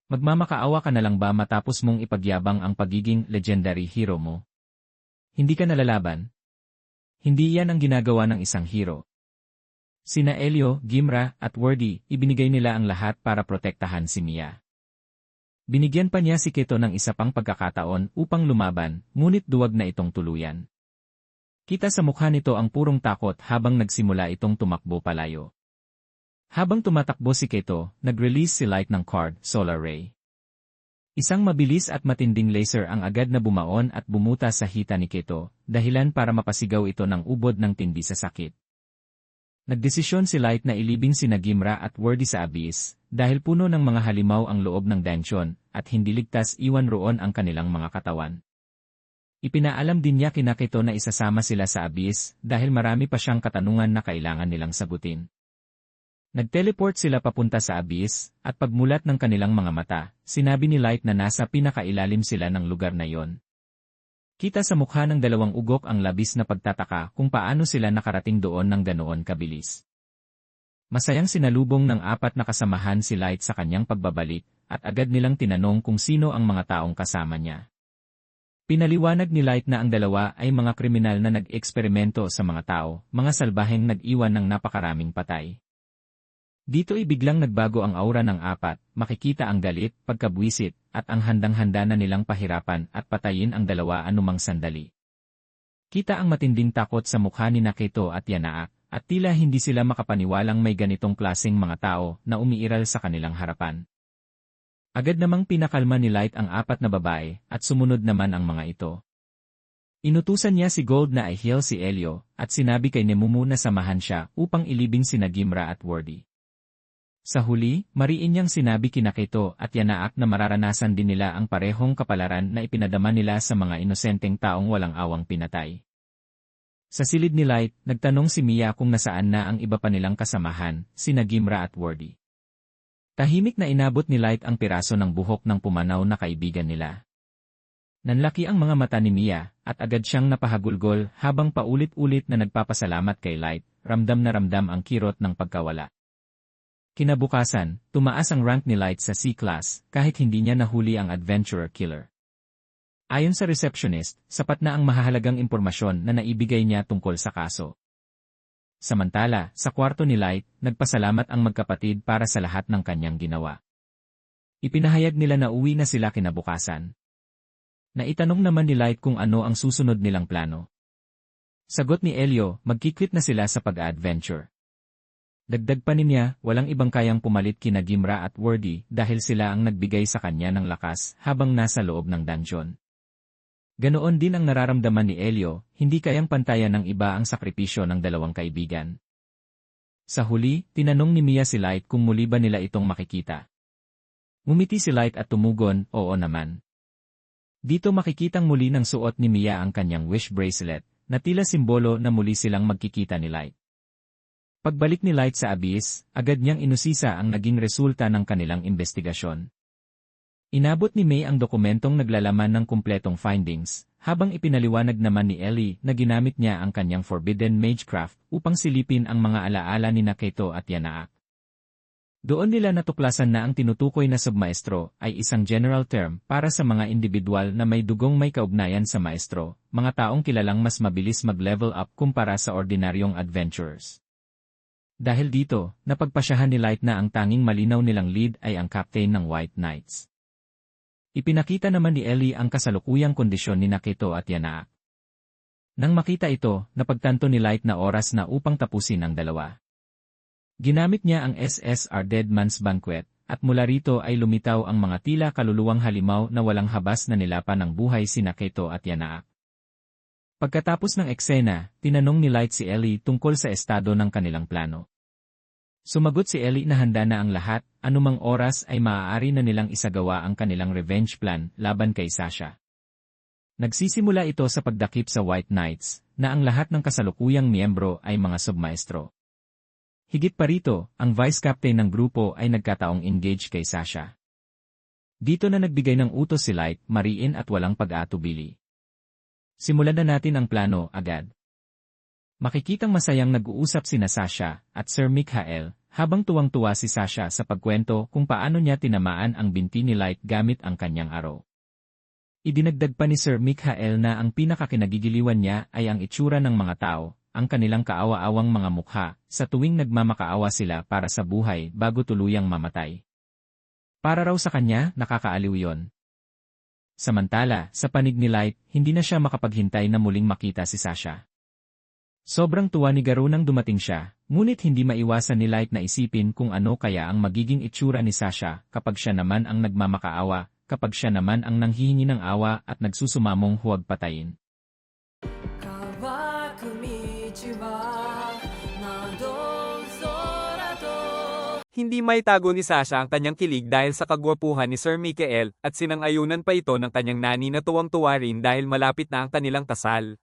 Magmamakaawa ka na lang ba matapos mong ipagyabang ang pagiging legendary hero mo? Hindi ka nalalaban? Hindi yan ang ginagawa ng isang hero. Sina Elio, Gimra, at Wordy, ibinigay nila ang lahat para protektahan si Mia. Binigyan pa niya si Keto ng isa pang pagkakataon upang lumaban, ngunit duwag na itong tuluyan. Kita sa mukha nito ang purong takot habang nagsimula itong tumakbo palayo. Habang tumatakbo si Keto, nag-release si Light ng card, Solar Ray. Isang mabilis at matinding laser ang agad na bumaon at bumuta sa hita ni Keto, dahilan para mapasigaw ito ng ubod ng tindi sa sakit. Nagdesisyon si Light na ilibing sina Gimra at Wordy sa abyss, dahil puno ng mga halimaw ang loob ng dungeon, at hindi ligtas iwan roon ang kanilang mga katawan. Ipinaalam din niya kina Keto na isasama sila sa abyss, dahil marami pa siyang katanungan na kailangan nilang sagutin. Nag-teleport sila papunta sa abyss, at pagmulat ng kanilang mga mata, sinabi ni Light na nasa pinakailalim sila ng lugar na yon. Kita sa mukha ng dalawang ugok ang labis na pagtataka kung paano sila nakarating doon ng ganoon kabilis. Masayang sinalubong ng apat na kasamahan si Light sa kanyang pagbabalik, at agad nilang tinanong kung sino ang mga taong kasama niya. Pinaliwanag ni Light na ang dalawa ay mga kriminal na nag-eksperimento sa mga tao, mga salbaheng nag-iwan ng napakaraming patay. Dito ay biglang nagbago ang aura ng apat, makikita ang galit, pagkabwisit, at ang handang-handa na nilang pahirapan at patayin ang dalawa anumang sandali. Kita ang matinding takot sa mukha ni Keto at Yanaak, at tila hindi sila makapaniwalang may ganitong klaseng mga tao na umiiral sa kanilang harapan. Agad namang pinakalma ni Light ang apat na babae, at sumunod naman ang mga ito. Inutusan niya si Gold na i-heal si Elio, at sinabi kay Nemumu na samahan siya upang ilibing sina Gimra at Wordy. Sa huli, mariin niyang sinabi kina Keto at Yanaak na mararanasan din nila ang parehong kapalaran na ipinadama nila sa mga inosenteng taong walang awang pinatay. Sa silid ni Light, nagtanong si Mia kung nasaan na ang iba pa nilang kasamahan, sina Gimra at Wordy. Tahimik na inabot ni Light ang piraso ng buhok ng pumanaw na kaibigan nila. Nanlaki ang mga mata ni Mia, at agad siyang napahagulgol habang paulit-ulit na nagpapasalamat kay Light, ramdam na ramdam ang kirot ng pagkawala. Kinabukasan, tumaas ang rank ni Light sa C-class, kahit hindi niya nahuli ang adventurer killer. Ayon sa receptionist, sapat na ang mahahalagang impormasyon na naibigay niya tungkol sa kaso. Samantala, sa kwarto ni Light, nagpasalamat ang magkapatid para sa lahat ng kanyang ginawa. Ipinahayag nila na uwi na sila kinabukasan. Naitanong naman ni Light kung ano ang susunod nilang plano. Sagot ni Elio, magkikwit na sila sa pag-adventure. Dagdag pa niya, walang ibang kayang pumalit kina Gimra at Wordy dahil sila ang nagbigay sa kanya ng lakas habang nasa loob ng dungeon. Ganoon din ang nararamdaman ni Elio, hindi kayang pantayan ng iba ang sakripisyo ng dalawang kaibigan. Sa huli, tinanong ni Mia si Light kung muli ba nila itong makikita. Ngumiti si Light at tumugon, oo naman. Dito makikitang muli ng suot ni Mia ang kanyang wish bracelet, na tila simbolo na muli silang magkikita ni Light. Pagbalik ni Light sa abyss, agad niyang inusisa ang naging resulta ng kanilang investigasyon. Inabot ni May ang dokumentong naglalaman ng kumpletong findings, habang ipinaliwanag naman ni Ellie na ginamit niya ang kanyang Forbidden Magecraft upang silipin ang mga alaala ni Keto at Yanaak. Doon nila natuklasan na ang tinutukoy na submaestro ay isang general term para sa mga individual na may dugong may kaugnayan sa maestro, mga taong kilalang mas mabilis mag-level up kumpara sa ordinaryong adventurers. Dahil dito, napagpasyahan ni Light na ang tanging malinaw nilang lead ay ang captain ng White Knights. Ipinakita naman ni Ellie ang kasalukuyang kondisyon ni Keto at Yanaak. Nang makita ito, napagtanto ni Light na oras na upang tapusin ang dalawa. Ginamit niya ang SSR Dead Man's Banquet, at mula rito ay lumitaw ang mga tila kaluluwang halimaw na walang habas na nilapan ng buhay sina Kaito at Yanaak. Pagkatapos ng eksena, tinanong ni Light si Ellie tungkol sa estado ng kanilang plano. Sumagot si Ellie na handa na ang lahat, anumang oras ay maaari na nilang isagawa ang kanilang revenge plan laban kay Sasha. Nagsisimula ito sa pagdakip sa White Knights, na ang lahat ng kasalukuyang miyembro ay mga submaestro. Higit pa rito, ang vice captain ng grupo ay nagkataong engage kay Sasha. Dito na nagbigay ng utos si Light, mariin at walang pag-aatubili. Simulan na natin ang plano agad. Makikitang masayang nag-uusap sina Sasha at Sir Mikhael, habang tuwang-tuwa si Sasha sa pagkwento kung paano niya tinamaan ang binti ni Light gamit ang kanyang arrow. Idinagdag pa ni Sir Mikhael na ang pinakakinagigiliwan niya ay ang itsura ng mga tao, ang kanilang kaawa-awang mga mukha, sa tuwing nagmamakaawa sila para sa buhay bago tuluyang mamatay. Para raw sa kanya, nakakaaliw yon. Samantala, sa panig ni Light, hindi na siya makapaghintay na muling makita si Sasha. Sobrang tuwa ni Garou nang dumating siya, ngunit hindi maiwasan ni Light na isipin kung ano kaya ang magiging itsura ni Sasha kapag siya naman ang nagmamakaawa, kapag siya naman ang nanghihingi ng awa at nagsusumamong huwag patayin. Hindi maitago ni Sasha ang kanyang kilig dahil sa kagwapuhan ni Sir Mikhael at sinang-ayunan pa ito ng kanyang nani na tuwang-tuwa rin dahil malapit na ang kanilang kasal.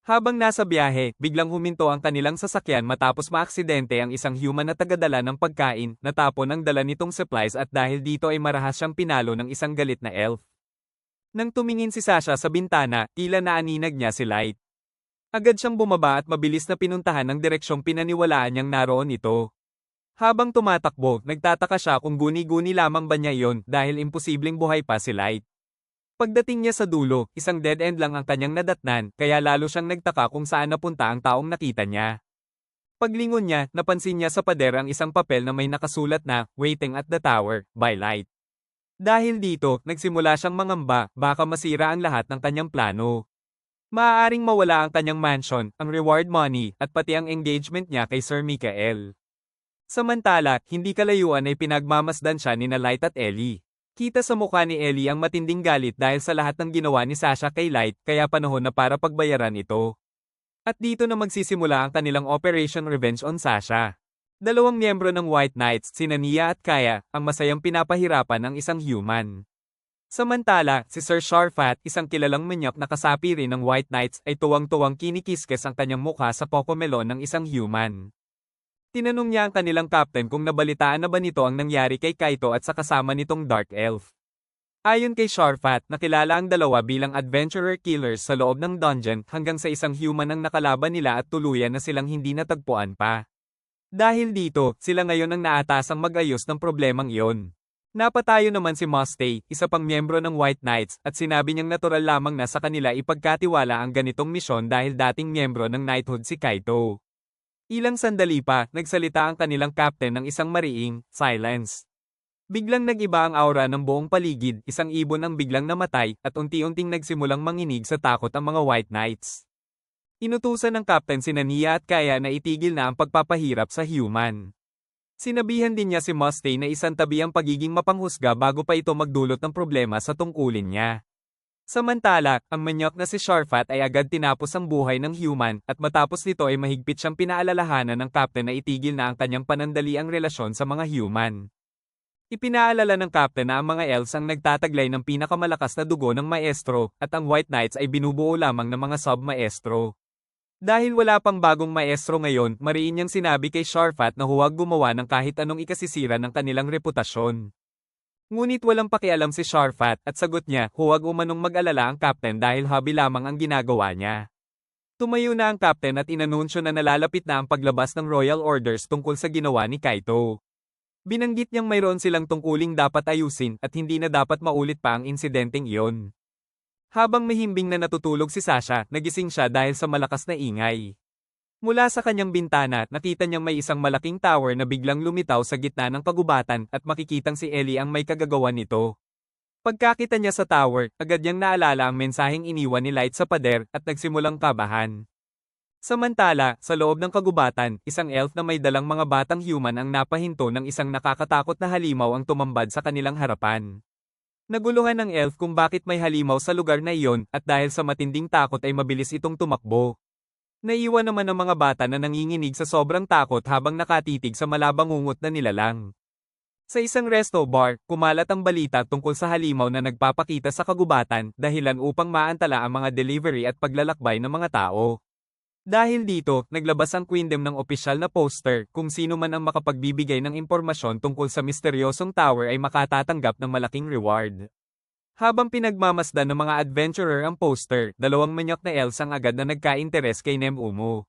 Habang nasa biyahe, biglang huminto ang kanilang sasakyan matapos maaksidente ang isang human na tagadala ng pagkain, natapon ang dala nitong supplies at dahil dito ay marahas siyang pinalo ng isang galit na elf. Nang tumingin si Sasha sa bintana, tila naaninag niya si Light. Agad siyang bumaba at mabilis na pinuntahan ng direksyong pinaniwalaan niyang naroon ito. Habang tumatakbo, nagtataka siya kung guni-guni lamang ba niya iyon dahil imposibleng buhay pa si Light. Pagdating niya sa dulo, isang dead end lang ang kanyang nadatnan, kaya lalo siyang nagtaka kung saan napunta ang taong nakita niya. Paglingon niya, napansin niya sa pader ang isang papel na may nakasulat na, "Waiting at the Tower, by Light." Dahil dito, nagsimula siyang mangamba, baka masira ang lahat ng kanyang plano. Maaaring mawala ang kanyang mansion, ang reward money, at pati ang engagement niya kay Sir Mikhael. Samantala, hindi kalayuan ay pinagmamasdan siya ni Light at Ellie. Kita sa mukha ni Ellie ang matinding galit dahil sa lahat ng ginawa ni Sasha kay Light, kaya panahon na para pagbayaran ito. At dito na magsisimula ang kanilang Operation Revenge on Sasha. Dalawang miyembro ng White Knights, sina Nia at Kaya, ang masayang pinapahirapan ng isang human. Samantala, si Sir Sharfat, isang kilalang manyak na kasapi rin ng White Knights, ay tuwang-tuwang kinikiskes ang kanyang mukha sa Cocomelon ng isang human. Tinanong niya ang kanilang captain kung nabalitaan na ba nito ang nangyari kay Kaito at sa kasama nitong Dark Elf. Ayon kay Sharfat, nakilala ang dalawa bilang adventurer killers sa loob ng dungeon hanggang sa isang human ang nakalaban nila at tuluyan na silang hindi natagpuan pa. Dahil dito, sila ngayon ang naatasang mag-ayos ng problemang iyon. Napatayo naman si Mustay, isa pang miyembro ng White Knights, at sinabi niyang natural lamang na sa kanila ipagkatiwala ang ganitong misyon dahil dating miyembro ng Knighthood si Kaito. Ilang sandali pa, nagsalita ang kanilang captain ng isang mariing, "Silence." Biglang nag-iba ang aura ng buong paligid, isang ibon ang biglang namatay, at unti-unting nagsimulang manginig sa takot ang mga White Knights. Inutusan ng captain sina Nia at Kaya na itigil na ang pagpapahirap sa human. Sinabihan din niya si Mustay na isantabi ang pagiging mapanghusga bago pa ito magdulot ng problema sa tungkulin niya. Samantala, ang manyak na si Sharfat ay agad tinapos ang buhay ng human at matapos nito ay mahigpit siyang pinaalalahanan ng captain na itigil na ang kanyang panandaliang relasyon sa mga human. Ipinaalala ng captain na ang mga elves ang nagtataglay ng pinakamalakas na dugo ng maestro at ang White Knights ay binubuo lamang ng mga sub-maestro. Dahil wala pang bagong maestro ngayon, mariin niyang sinabi kay Sharfat na huwag gumawa ng kahit anong ikasisira ng kanilang reputasyon. Ngunit walang pakialam si Sharfat at sagot niya, huwag umanong mag-alala ang captain dahil hobby lamang ang ginagawa niya. Tumayo na ang captain at inanunsyo na nalalapit na ang paglabas ng royal orders tungkol sa ginawa ni Kaito. Binanggit niyang mayroon silang tungkuling dapat ayusin at hindi na dapat maulit pa ang insidenteng iyon. Habang mahimbing na natutulog si Sasha, nagising siya dahil sa malakas na ingay. Mula sa kanyang bintana, nakita niyang may isang malaking tower na biglang lumitaw sa gitna ng kagubatan at makikitang si Ellie ang may kagagawan nito. Pagkakita niya sa tower, agad niyang naalala ang mensaheng iniwan ni Light sa pader at nagsimulang kabahan. Samantala, sa loob ng kagubatan, isang elf na may dalang mga batang human ang napahinto ng isang nakakatakot na halimaw ang tumambad sa kanilang harapan. Naguluhan ng elf kung bakit may halimaw sa lugar na iyon, at dahil sa matinding takot ay mabilis itong tumakbo. Naiwan naman ng mga bata na nanginginig sa sobrang takot habang nakatitig sa malabangungot na nilalang. Sa isang resto bar, kumalat ang balita tungkol sa halimaw na nagpapakita sa kagubatan, dahilan upang maantala ang mga delivery at paglalakbay ng mga tao. Dahil dito, naglabas ang Queendom ng opisyal na poster, kung sino man ang makapagbibigay ng impormasyon tungkol sa misteryosong tower ay makatatanggap ng malaking reward. Habang pinagmamasdan ng mga adventurer ang poster, dalawang manyak na elves ang agad na nagka-interes kay Nemumo.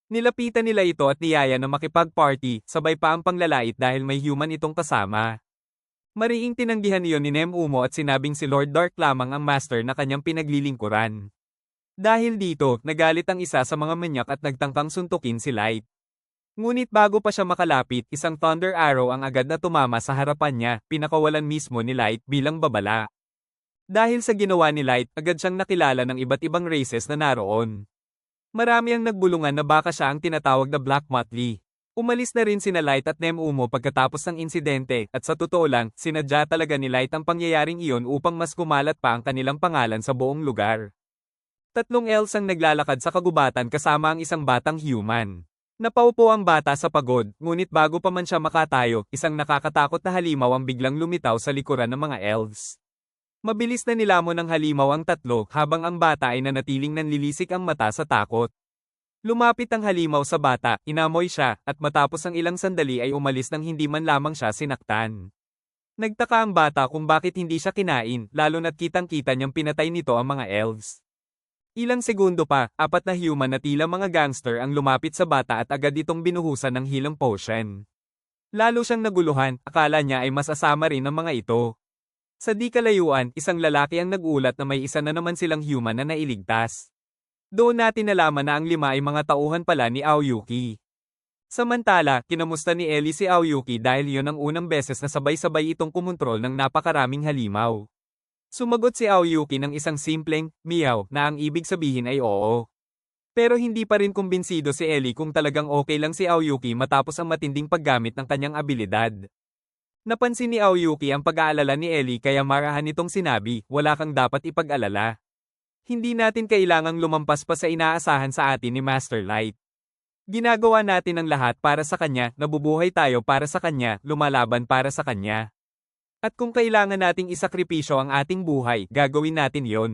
Nilapitan nila ito at niyaya na makipag-party, sabay pa ang panglalait dahil may human itong kasama. Mariing tinanggihan iyon ni Nemumo at sinabing si Lord Dark lamang ang master na kanyang pinaglilingkuran. Dahil dito, nagalit ang isa sa mga manyak at nagtangkang suntukin si Light. Ngunit bago pa siya makalapit, isang Thunder Arrow ang agad na tumama sa harapan niya, pinakawalan mismo ni Light bilang babala. Dahil sa ginawa ni Light, agad siyang nakilala ng iba't ibang races na naroon. Marami ang nagbulungan na baka siya ang tinatawag na Black Motley. Umalis na rin sina Light at Nemumo pagkatapos ng insidente, at sa totoo lang, sinadya talaga ni Light ang pangyayaring iyon upang mas kumalat pa ang kanilang pangalan sa buong lugar. Tatlong elves ang naglalakad sa kagubatan kasama ang isang batang human. Napaupo ang bata sa pagod, ngunit bago pa man siya makatayo, isang nakakatakot na halimaw ang biglang lumitaw sa likuran ng mga elves. Mabilis na nilamon ng halimaw ang tatlo habang ang bata ay nanatiling nanlilisik ang mata sa takot. Lumapit ang halimaw sa bata, inamoy siya, at matapos ang ilang sandali ay umalis nang hindi man lamang siya sinaktan. Nagtaka ang bata kung bakit hindi siya kinain, lalo na't kitang-kita niyang pinatay nito ang mga elves. Ilang segundo pa, apat na human na tila mga gangster ang lumapit sa bata at agad itong binuhusan ng healing potion. Lalo siyang naguluhan, akala niya ay masasama rin ang mga ito. Sa di kalayuan, isang lalaki ang nag-ulat na may isa na naman silang human na nailigtas. Doon natin nalaman na ang 5 ay mga tauhan pala ni Aoyuki. Samantala, kinamusta ni Ellie si Aoyuki dahil yon ang unang beses na sabay-sabay itong kumontrol ng napakaraming halimaw. Sumagot si Aoyuki ng isang simpleng, meow, na ang ibig sabihin ay oo. Pero hindi pa rin kumbinsido si Ellie kung talagang okay lang si Aoyuki matapos ang matinding paggamit ng kanyang abilidad. Napansin ni Aoyuki ang pag-aalala ni Ellie kaya marahan nitong sinabi, wala kang dapat ipag-alala. Hindi natin kailangang lumampas pa sa inaasahan sa atin ni Master Light. Ginagawa natin ang lahat para sa kanya, nabubuhay tayo para sa kanya, lumalaban para sa kanya. At kung kailangan nating isakripisyo ang ating buhay, gagawin natin yon.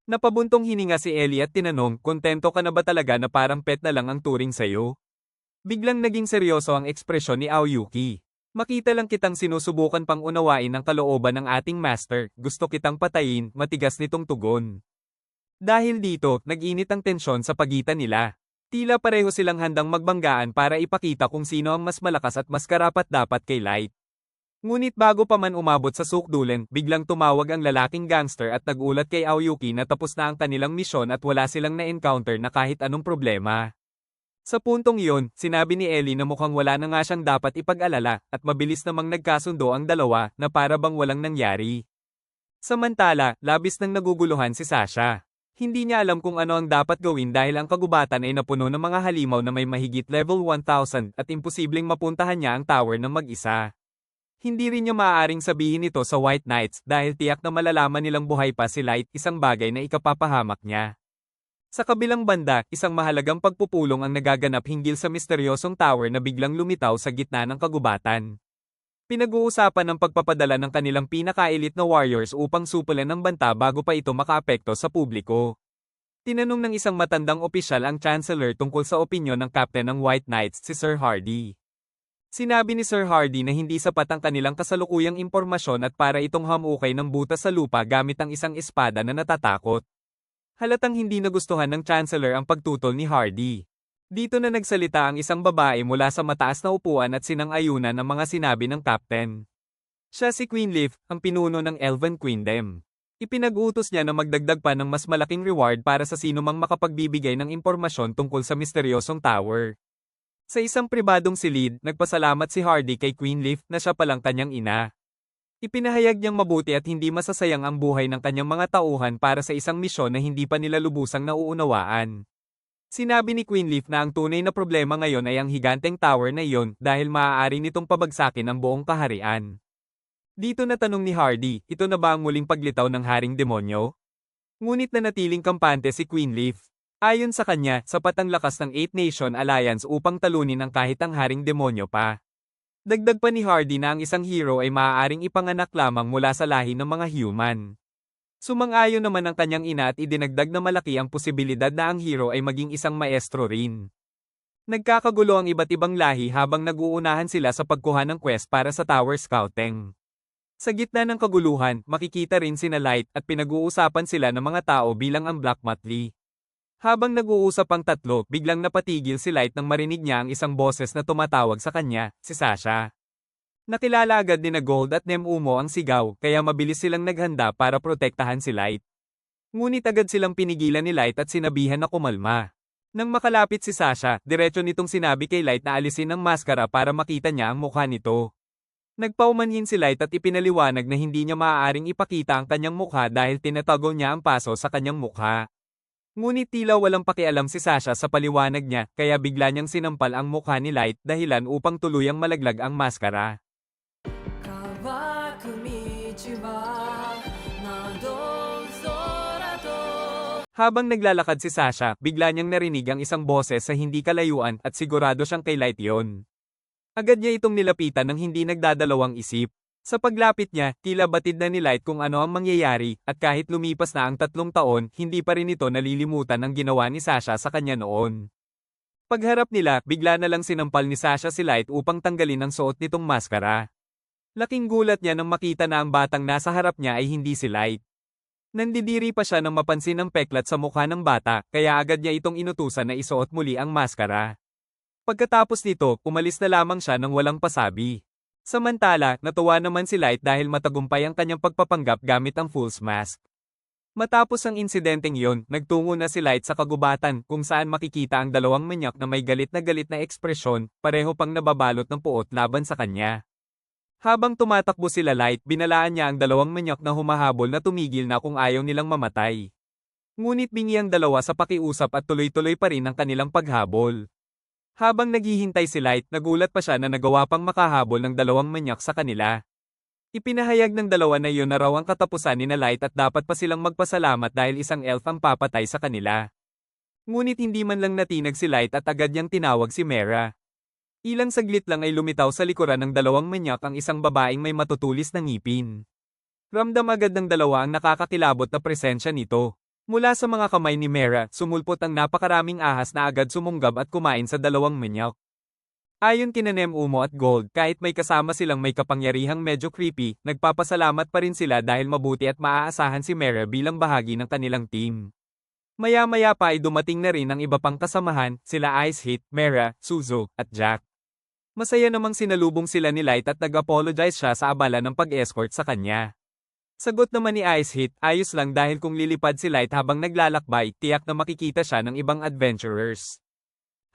Napabuntong hininga si Ellie at tinanong, kontento ka na ba talaga na parang pet na lang ang turing sa'yo? Biglang naging seryoso ang ekspresyon ni Aoyuki. Makita lang kitang sinusubukan pang unawain ang kalooban ng ating master, gusto kitang patayin, matigas nitong tugon. Dahil dito, nag-init ang tensyon sa pagitan nila. Tila pareho silang handang magbanggaan para ipakita kung sino ang mas malakas at mas karapat-dapat kay Light. Ngunit bago pa man umabot sa sukdulan, biglang tumawag ang lalaking gangster at nagulat kay Aoyuki na tapos na ang kanilang misyon at wala silang na-encounter na kahit anong problema. Sa puntong iyon, sinabi ni Ellie na mukhang wala na nga siyang dapat ipag-alala, at mabilis namang nagkasundo ang dalawa, na para bang walang nangyari. Samantala, labis nang naguguluhan si Sasha. Hindi niya alam kung ano ang dapat gawin dahil ang kagubatan ay napuno ng mga halimaw na may mahigit level 1000 at imposibleng mapuntahan niya ang tower ng mag-isa. Hindi rin niya maaaring sabihin ito sa White Knights dahil tiyak na malalaman nilang buhay pa si Light, isang bagay na ikapapahamak niya. Sa kabilang banda, isang mahalagang pagpupulong ang nagaganap hinggil sa misteryosong tower na biglang lumitaw sa gitna ng kagubatan. Pinag-uusapan ng pagpapadala ng kanilang pinaka-elite na warriors upang supulan ng banta bago pa ito makaapekto sa publiko. Tinanong ng isang matandang opisyal ang Chancellor tungkol sa opinyon ng Captain ng White Knights, si Sir Hardy. Sinabi ni Sir Hardy na hindi sapat ang kanilang kasalukuyang impormasyon at para itong hamukay ng butas sa lupa gamit ang isang espada na natatakot. Halatang hindi nagustuhan ng Chancellor ang pagtutol ni Hardy. Dito na nagsalita ang isang babae mula sa mataas na upuan at sinang-ayunan ng mga sinabi ng Captain. Siya si Queen Leaf, ang pinuno ng Elven Queendom. Ipinag-utos niya na magdagdag pa ng mas malaking reward para sa sinumang makapagbibigay ng impormasyon tungkol sa misteryosong tower. Sa isang pribadong silid, nagpasalamat si Hardy kay Queen Leaf na siya palang kanyang ina. Ipinahayag niyang mabuti at hindi masasayang ang buhay ng kanyang mga tauhan para sa isang misyon na hindi pa nila lubusang nauunawaan. Sinabi ni Queenleaf na ang tunay na problema ngayon ay ang higanteng tower na iyon dahil maaari nitong pabagsakin ang buong kaharian. Dito na tanong ni Hardy, ito na ba ang muling paglitaw ng Haring Demonyo? Ngunit nanatiling kampante si Queenleaf. Ayon sa kanya, sapat ang lakas ng Eight Nation Alliance upang talunin ang kahit ang Haring Demonyo pa. Dagdag pa ni Hardy na ang isang hero ay maaaring ipanganak lamang mula sa lahi ng mga human. Sumang-ayon naman ang kanyang ina at idinagdag na malaki ang posibilidad na ang hero ay maging isang maestro rin. Nagkakagulo ang iba't ibang lahi habang nag-uunahan sila sa pagkuha ng quest para sa tower scouting. Sa gitna ng kaguluhan, makikita rin sina Light at pinag-uusapan sila ng mga tao bilang ang Black Motley. Habang nag-uusap ang tatlo, biglang napatigil si Light nang marinig niya ang isang boses na tumatawag sa kanya, si Sasha. Nakilala agad ni na Gold at Nemumo ang sigaw, kaya mabilis silang naghanda para protektahan si Light. Ngunit agad silang pinigilan ni Light at sinabihan na kumalma. Nang makalapit si Sasha, diretso nitong sinabi kay Light na alisin ang maskara para makita niya ang mukha nito. Nagpaumanhin si Light at ipinaliwanag na hindi niya maaaring ipakita ang kanyang mukha dahil tinatago niya ang paso sa kanyang mukha. Ngunit tila walang pakialam si Sasha sa paliwanag niya, kaya bigla niyang sinampal ang mukha ni Light dahilan upang tuluyang malaglag ang maskara. Habang naglalakad si Sasha, bigla niyang narinig ang isang boses sa hindi kalayuan at sigurado siyang kay Light yon. Agad niya itong nilapitan ng hindi nagdadalawang isip. Sa paglapit niya, tila batid na ni Light kung ano ang mangyayari, at kahit lumipas na ang 3 taon, hindi pa rin ito nalilimutan ang ginawa ni Sasha sa kanya noon. Pagharap nila, bigla na lang sinampal ni Sasha si Light upang tanggalin ang suot nitong maskara. Laking gulat niya nang makita na ang batang nasa harap niya ay hindi si Light. Nandidiri pa siya nang mapansin ang peklat sa mukha ng bata, kaya agad niya itong inutusan na isuot muli ang maskara. Pagkatapos nito, umalis na lamang siya nang walang pasabi. Samantala, natuwa naman si Light dahil matagumpay ang kanyang pagpapanggap gamit ang Fool's Mask. Matapos ang insidenteng yon, nagtungo na si Light sa kagubatan kung saan makikita ang dalawang manyak na may galit na ekspresyon, pareho pang nababalot ng puot laban sa kanya. Habang tumatakbo sila Light, binalaan niya ang dalawang manyak na humahabol na tumigil na kung ayaw nilang mamatay. Ngunit bingi ang dalawa sa pakiusap at tuloy-tuloy pa rin ang kanilang paghabol. Habang naghihintay si Light, nagulat pa siya na nagawa pang makahabol ng dalawang manyak sa kanila. Ipinahayag ng dalawa na iyon na raw ang katapusan ni na Light at dapat pa silang magpasalamat dahil isang elf ang papatay sa kanila. Ngunit hindi man lang natinag si Light at agad niyang tinawag si Mera. Ilang saglit lang ay lumitaw sa likuran ng dalawang manyak ang isang babaeng may matutulis na ngipin. Ramdam agad ng dalawa ang nakakakilabot na presensya nito. Mula sa mga kamay ni Mera, sumulpot ang napakaraming ahas na agad sumunggab at kumain sa dalawang manyak. Ayon kina Nemumo at Gold, kahit may kasama silang may kapangyarihang medyo creepy, nagpapasalamat pa rin sila dahil mabuti at maaasahan si Mera bilang bahagi ng kanilang team. Maya-maya pa ay dumating na rin ang iba pang kasamahan, sila Ice Hit, Mera, Suzo, at Jack. Masaya namang sinalubong sila ni Light at nag-apologize siya sa abala ng pag-escort sa kanya. Sagot naman ni Ice Hit, ayos lang dahil kung lilipad si Light habang naglalakbay, tiyak na makikita siya ng ibang adventurers.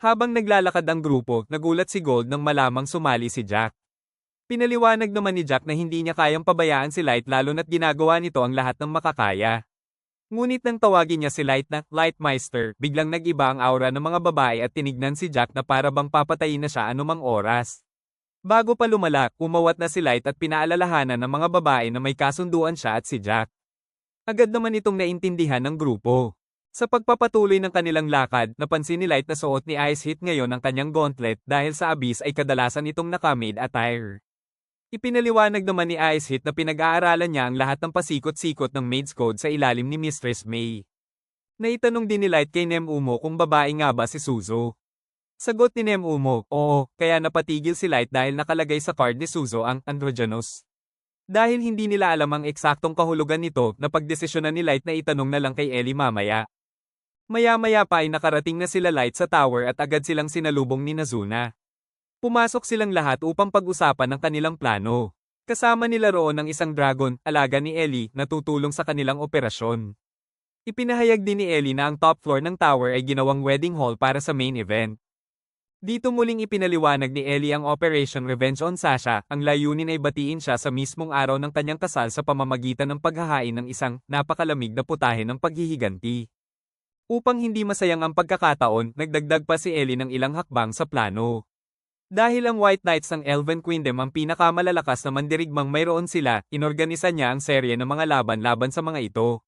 Habang naglalakad ang grupo, nagulat si Gold nang malamang sumali si Jack. Pinaliwanag naman ni Jack na hindi niya kayang pabayaan si Light lalo na't ginagawa nito ang lahat ng makakaya. Ngunit nang tawagin niya si Light na Lightmeister, biglang nag-iba ang aura ng mga babae at tinignan si Jack na para bang papatayin na siya anumang oras. Bago pa lumala, umawat na si Light at pinaalalahanan ng mga babae na may kasunduan siya at si Jack. Agad naman itong naintindihan ng grupo. Sa pagpapatuloy ng kanilang lakad, napansin ni Light na suot ni Ice Hit ngayon ang kanyang gauntlet dahil sa Abyss ay kadalasan itong naka-maid attire. Ipinaliwanag naman ni Ice Hit na pinag-aaralan niya ang lahat ng pasikot-sikot ng Maid's Code sa ilalim ni Mistress May. Naitanong din ni Light kay Nemumo kung babae nga ba si Suzo. Sagot ni Nemumo, oo, kaya napatigil si Light dahil nakalagay sa card ni Suzo ang androgynous. Dahil hindi nila alam ang eksaktong kahulugan nito, napagdesisyonan ni Light na itanong na lang kay Ellie mamaya. Maya-maya pa ay nakarating na sila Light sa tower at agad silang sinalubong ni Nazuna. Pumasok silang lahat upang pag-usapan ang kanilang plano. Kasama nila roon ang isang dragon, alaga ni Ellie, na tutulong sa kanilang operasyon. Ipinahayag din ni Ellie na ang top floor ng tower ay ginawang wedding hall para sa main event. Dito muling ipinaliwanag ni Ellie ang Operation Revenge on Sasha, ang layunin ay batiin siya sa mismong araw ng kanyang kasal sa pamamagitan ng paghahain ng isang napakalamig na putahe ng paghihiganti. Upang hindi masayang ang pagkakataon, nagdagdag pa si Ellie ng ilang hakbang sa plano. Dahil ang White Knights ng Elven Queendom ang pinakamalalakas na mandirigmang mayroon sila, inorganisa niya ang serye ng mga laban-laban sa mga ito.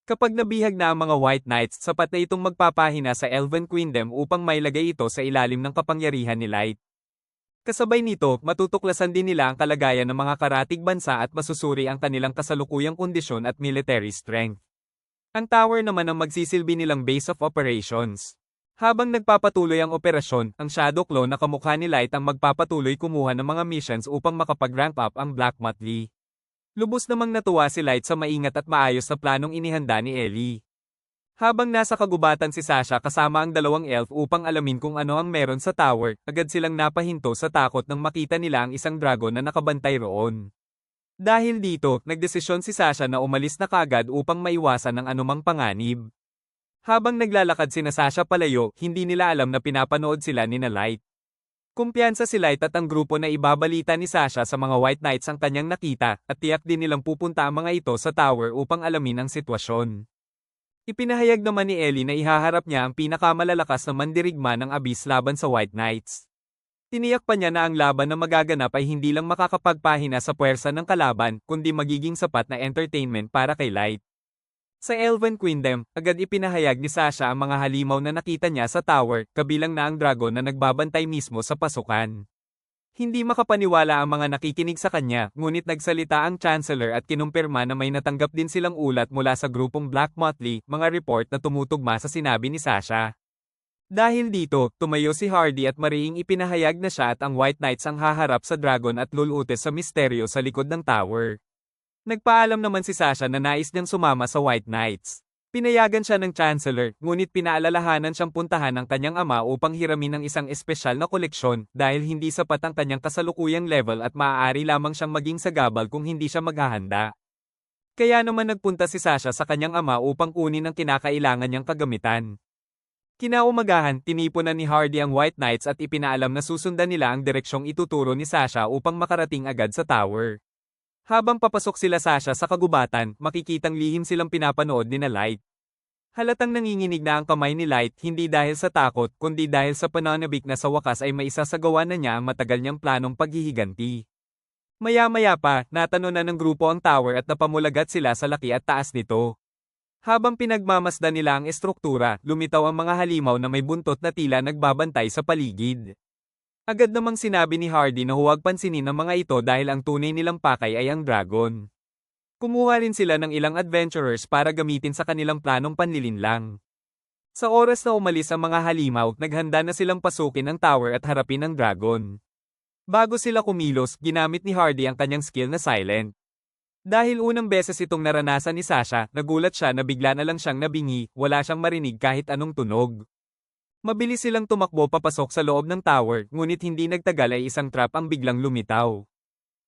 Kapag nabihag na ang mga White Knights, sapat na itong magpapahina sa Elven Queendom upang mailagay ito sa ilalim ng kapangyarihan ni Light. Kasabay nito, matutuklasan din nila ang kalagayan ng mga karatig bansa at masusuri ang kanilang kasalukuyang kondisyon at military strength. Ang tower naman ang magsisilbi nilang base of operations. Habang nagpapatuloy ang operasyon, ang Shadow Clone na kamukha ni Light ang magpapatuloy kumuha ng mga missions upang makapag-rank up ang Black Motley. Lubos namang natuwa si Light sa maingat at maayos na planong inihanda ni Ellie. Habang nasa kagubatan si Sasha kasama ang dalawang elf upang alamin kung ano ang meron sa tower, agad silang napahinto sa takot nang makita nila ang isang dragon na nakabantay roon. Dahil dito, nagdesisyon si Sasha na umalis na kaagad upang maiwasan ang anumang panganib. Habang naglalakad sina Sasha palayo, hindi nila alam na pinapanood sila ni Light. Kumpiyansa si Light at ang grupo na ibabalita ni Sasha sa mga White Knights ang kanyang nakita, at tiyak din nilang pupunta ang mga ito sa tower upang alamin ang sitwasyon. Ipinahayag naman ni Ellie na ihaharap niya ang pinakamalalakas na mandirigma ng Abyss laban sa White Knights. Tiniyak pa niya na ang laban na magaganap ay hindi lang makakapagpahina sa puwersa ng kalaban, kundi magiging sapat na entertainment para kay Light. Sa Elven Queendom, agad ipinahayag ni Sasha ang mga halimaw na nakita niya sa tower, kabilang na ang dragon na nagbabantay mismo sa pasukan. Hindi makapaniwala ang mga nakikinig sa kanya, ngunit nagsalita ang Chancellor at kinumpirma na may natanggap din silang ulat mula sa grupong Black Motley, mga report na tumutugma sa sinabi ni Sasha. Dahil dito, tumayo si Hardy at mariing ipinahayag na siya at ang White Knights ang haharap sa dragon at lulutis sa misteryo sa likod ng tower. Nagpaalam naman si Sasha na nais niyang sumama sa White Knights. Pinayagan siya ng Chancellor, ngunit pinaalalahanan siyang puntahan ng kanyang ama upang hiramin ng isang espesyal na koleksyon dahil hindi sapat ang kanyang kasalukuyang level at maaari lamang siyang maging sagabal kung hindi siya maghahanda. Kaya naman nagpunta si Sasha sa kanyang ama upang kunin ang kinakailangan niyang kagamitan. Kinaumagahan, tinipunan ni Hardy ang White Knights at ipinaalam na susundan nila ang direksyong ituturo ni Sasha upang makarating agad sa tower. Habang papasok sila Sasha sa kagubatan, makikitang lihim silang pinapanood ni Light. Halatang nanginginig na ang kamay ni Light hindi dahil sa takot kundi dahil sa pananabik na sa wakas ay maisasagawa na niya ang matagal niyang planong paghihiganti. Maya-maya pa, natano na ng grupo ang tower at napamulagat sila sa laki at taas nito. Habang pinagmamasdan nila ang estruktura, lumitaw ang mga halimaw na may buntot na tila nagbabantay sa paligid. Agad namang sinabi ni Hardy na huwag pansinin ang mga ito dahil ang tunay nilang pakay ay ang dragon. Kumuha rin sila ng ilang adventurers para gamitin sa kanilang planong panlilinlang. Sa oras na umalis ang mga halimaw, naghanda na silang pasukin ang tower at harapin ang dragon. Bago sila kumilos, ginamit ni Hardy ang kanyang skill na silent. Dahil unang beses itong naranasan ni Sasha, nagulat siya na bigla na lang siyang nabingi, wala siyang marinig kahit anong tunog. Mabilis silang tumakbo papasok sa loob ng tower, ngunit hindi nagtagal ay isang trap ang biglang lumitaw.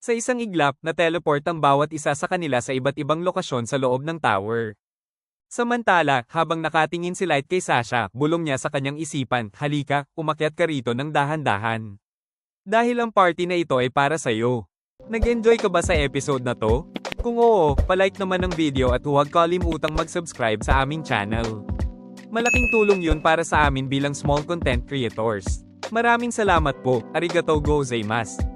Sa isang iglap, na-teleport ang bawat isa sa kanila sa iba't ibang lokasyon sa loob ng tower. Samantala, habang nakatingin si Light kay Sasha, bulong niya sa kanyang isipan, halika, umakyat ka rito ng dahan-dahan. Dahil ang party na ito ay para sa'yo. Nag-enjoy ka ba sa episode na to? Kung oo, palike naman ng video at huwag kalimutang mag-subscribe sa aming channel. Malaking tulong yun para sa amin bilang small content creators. Maraming salamat po, arigatou gozaimasu.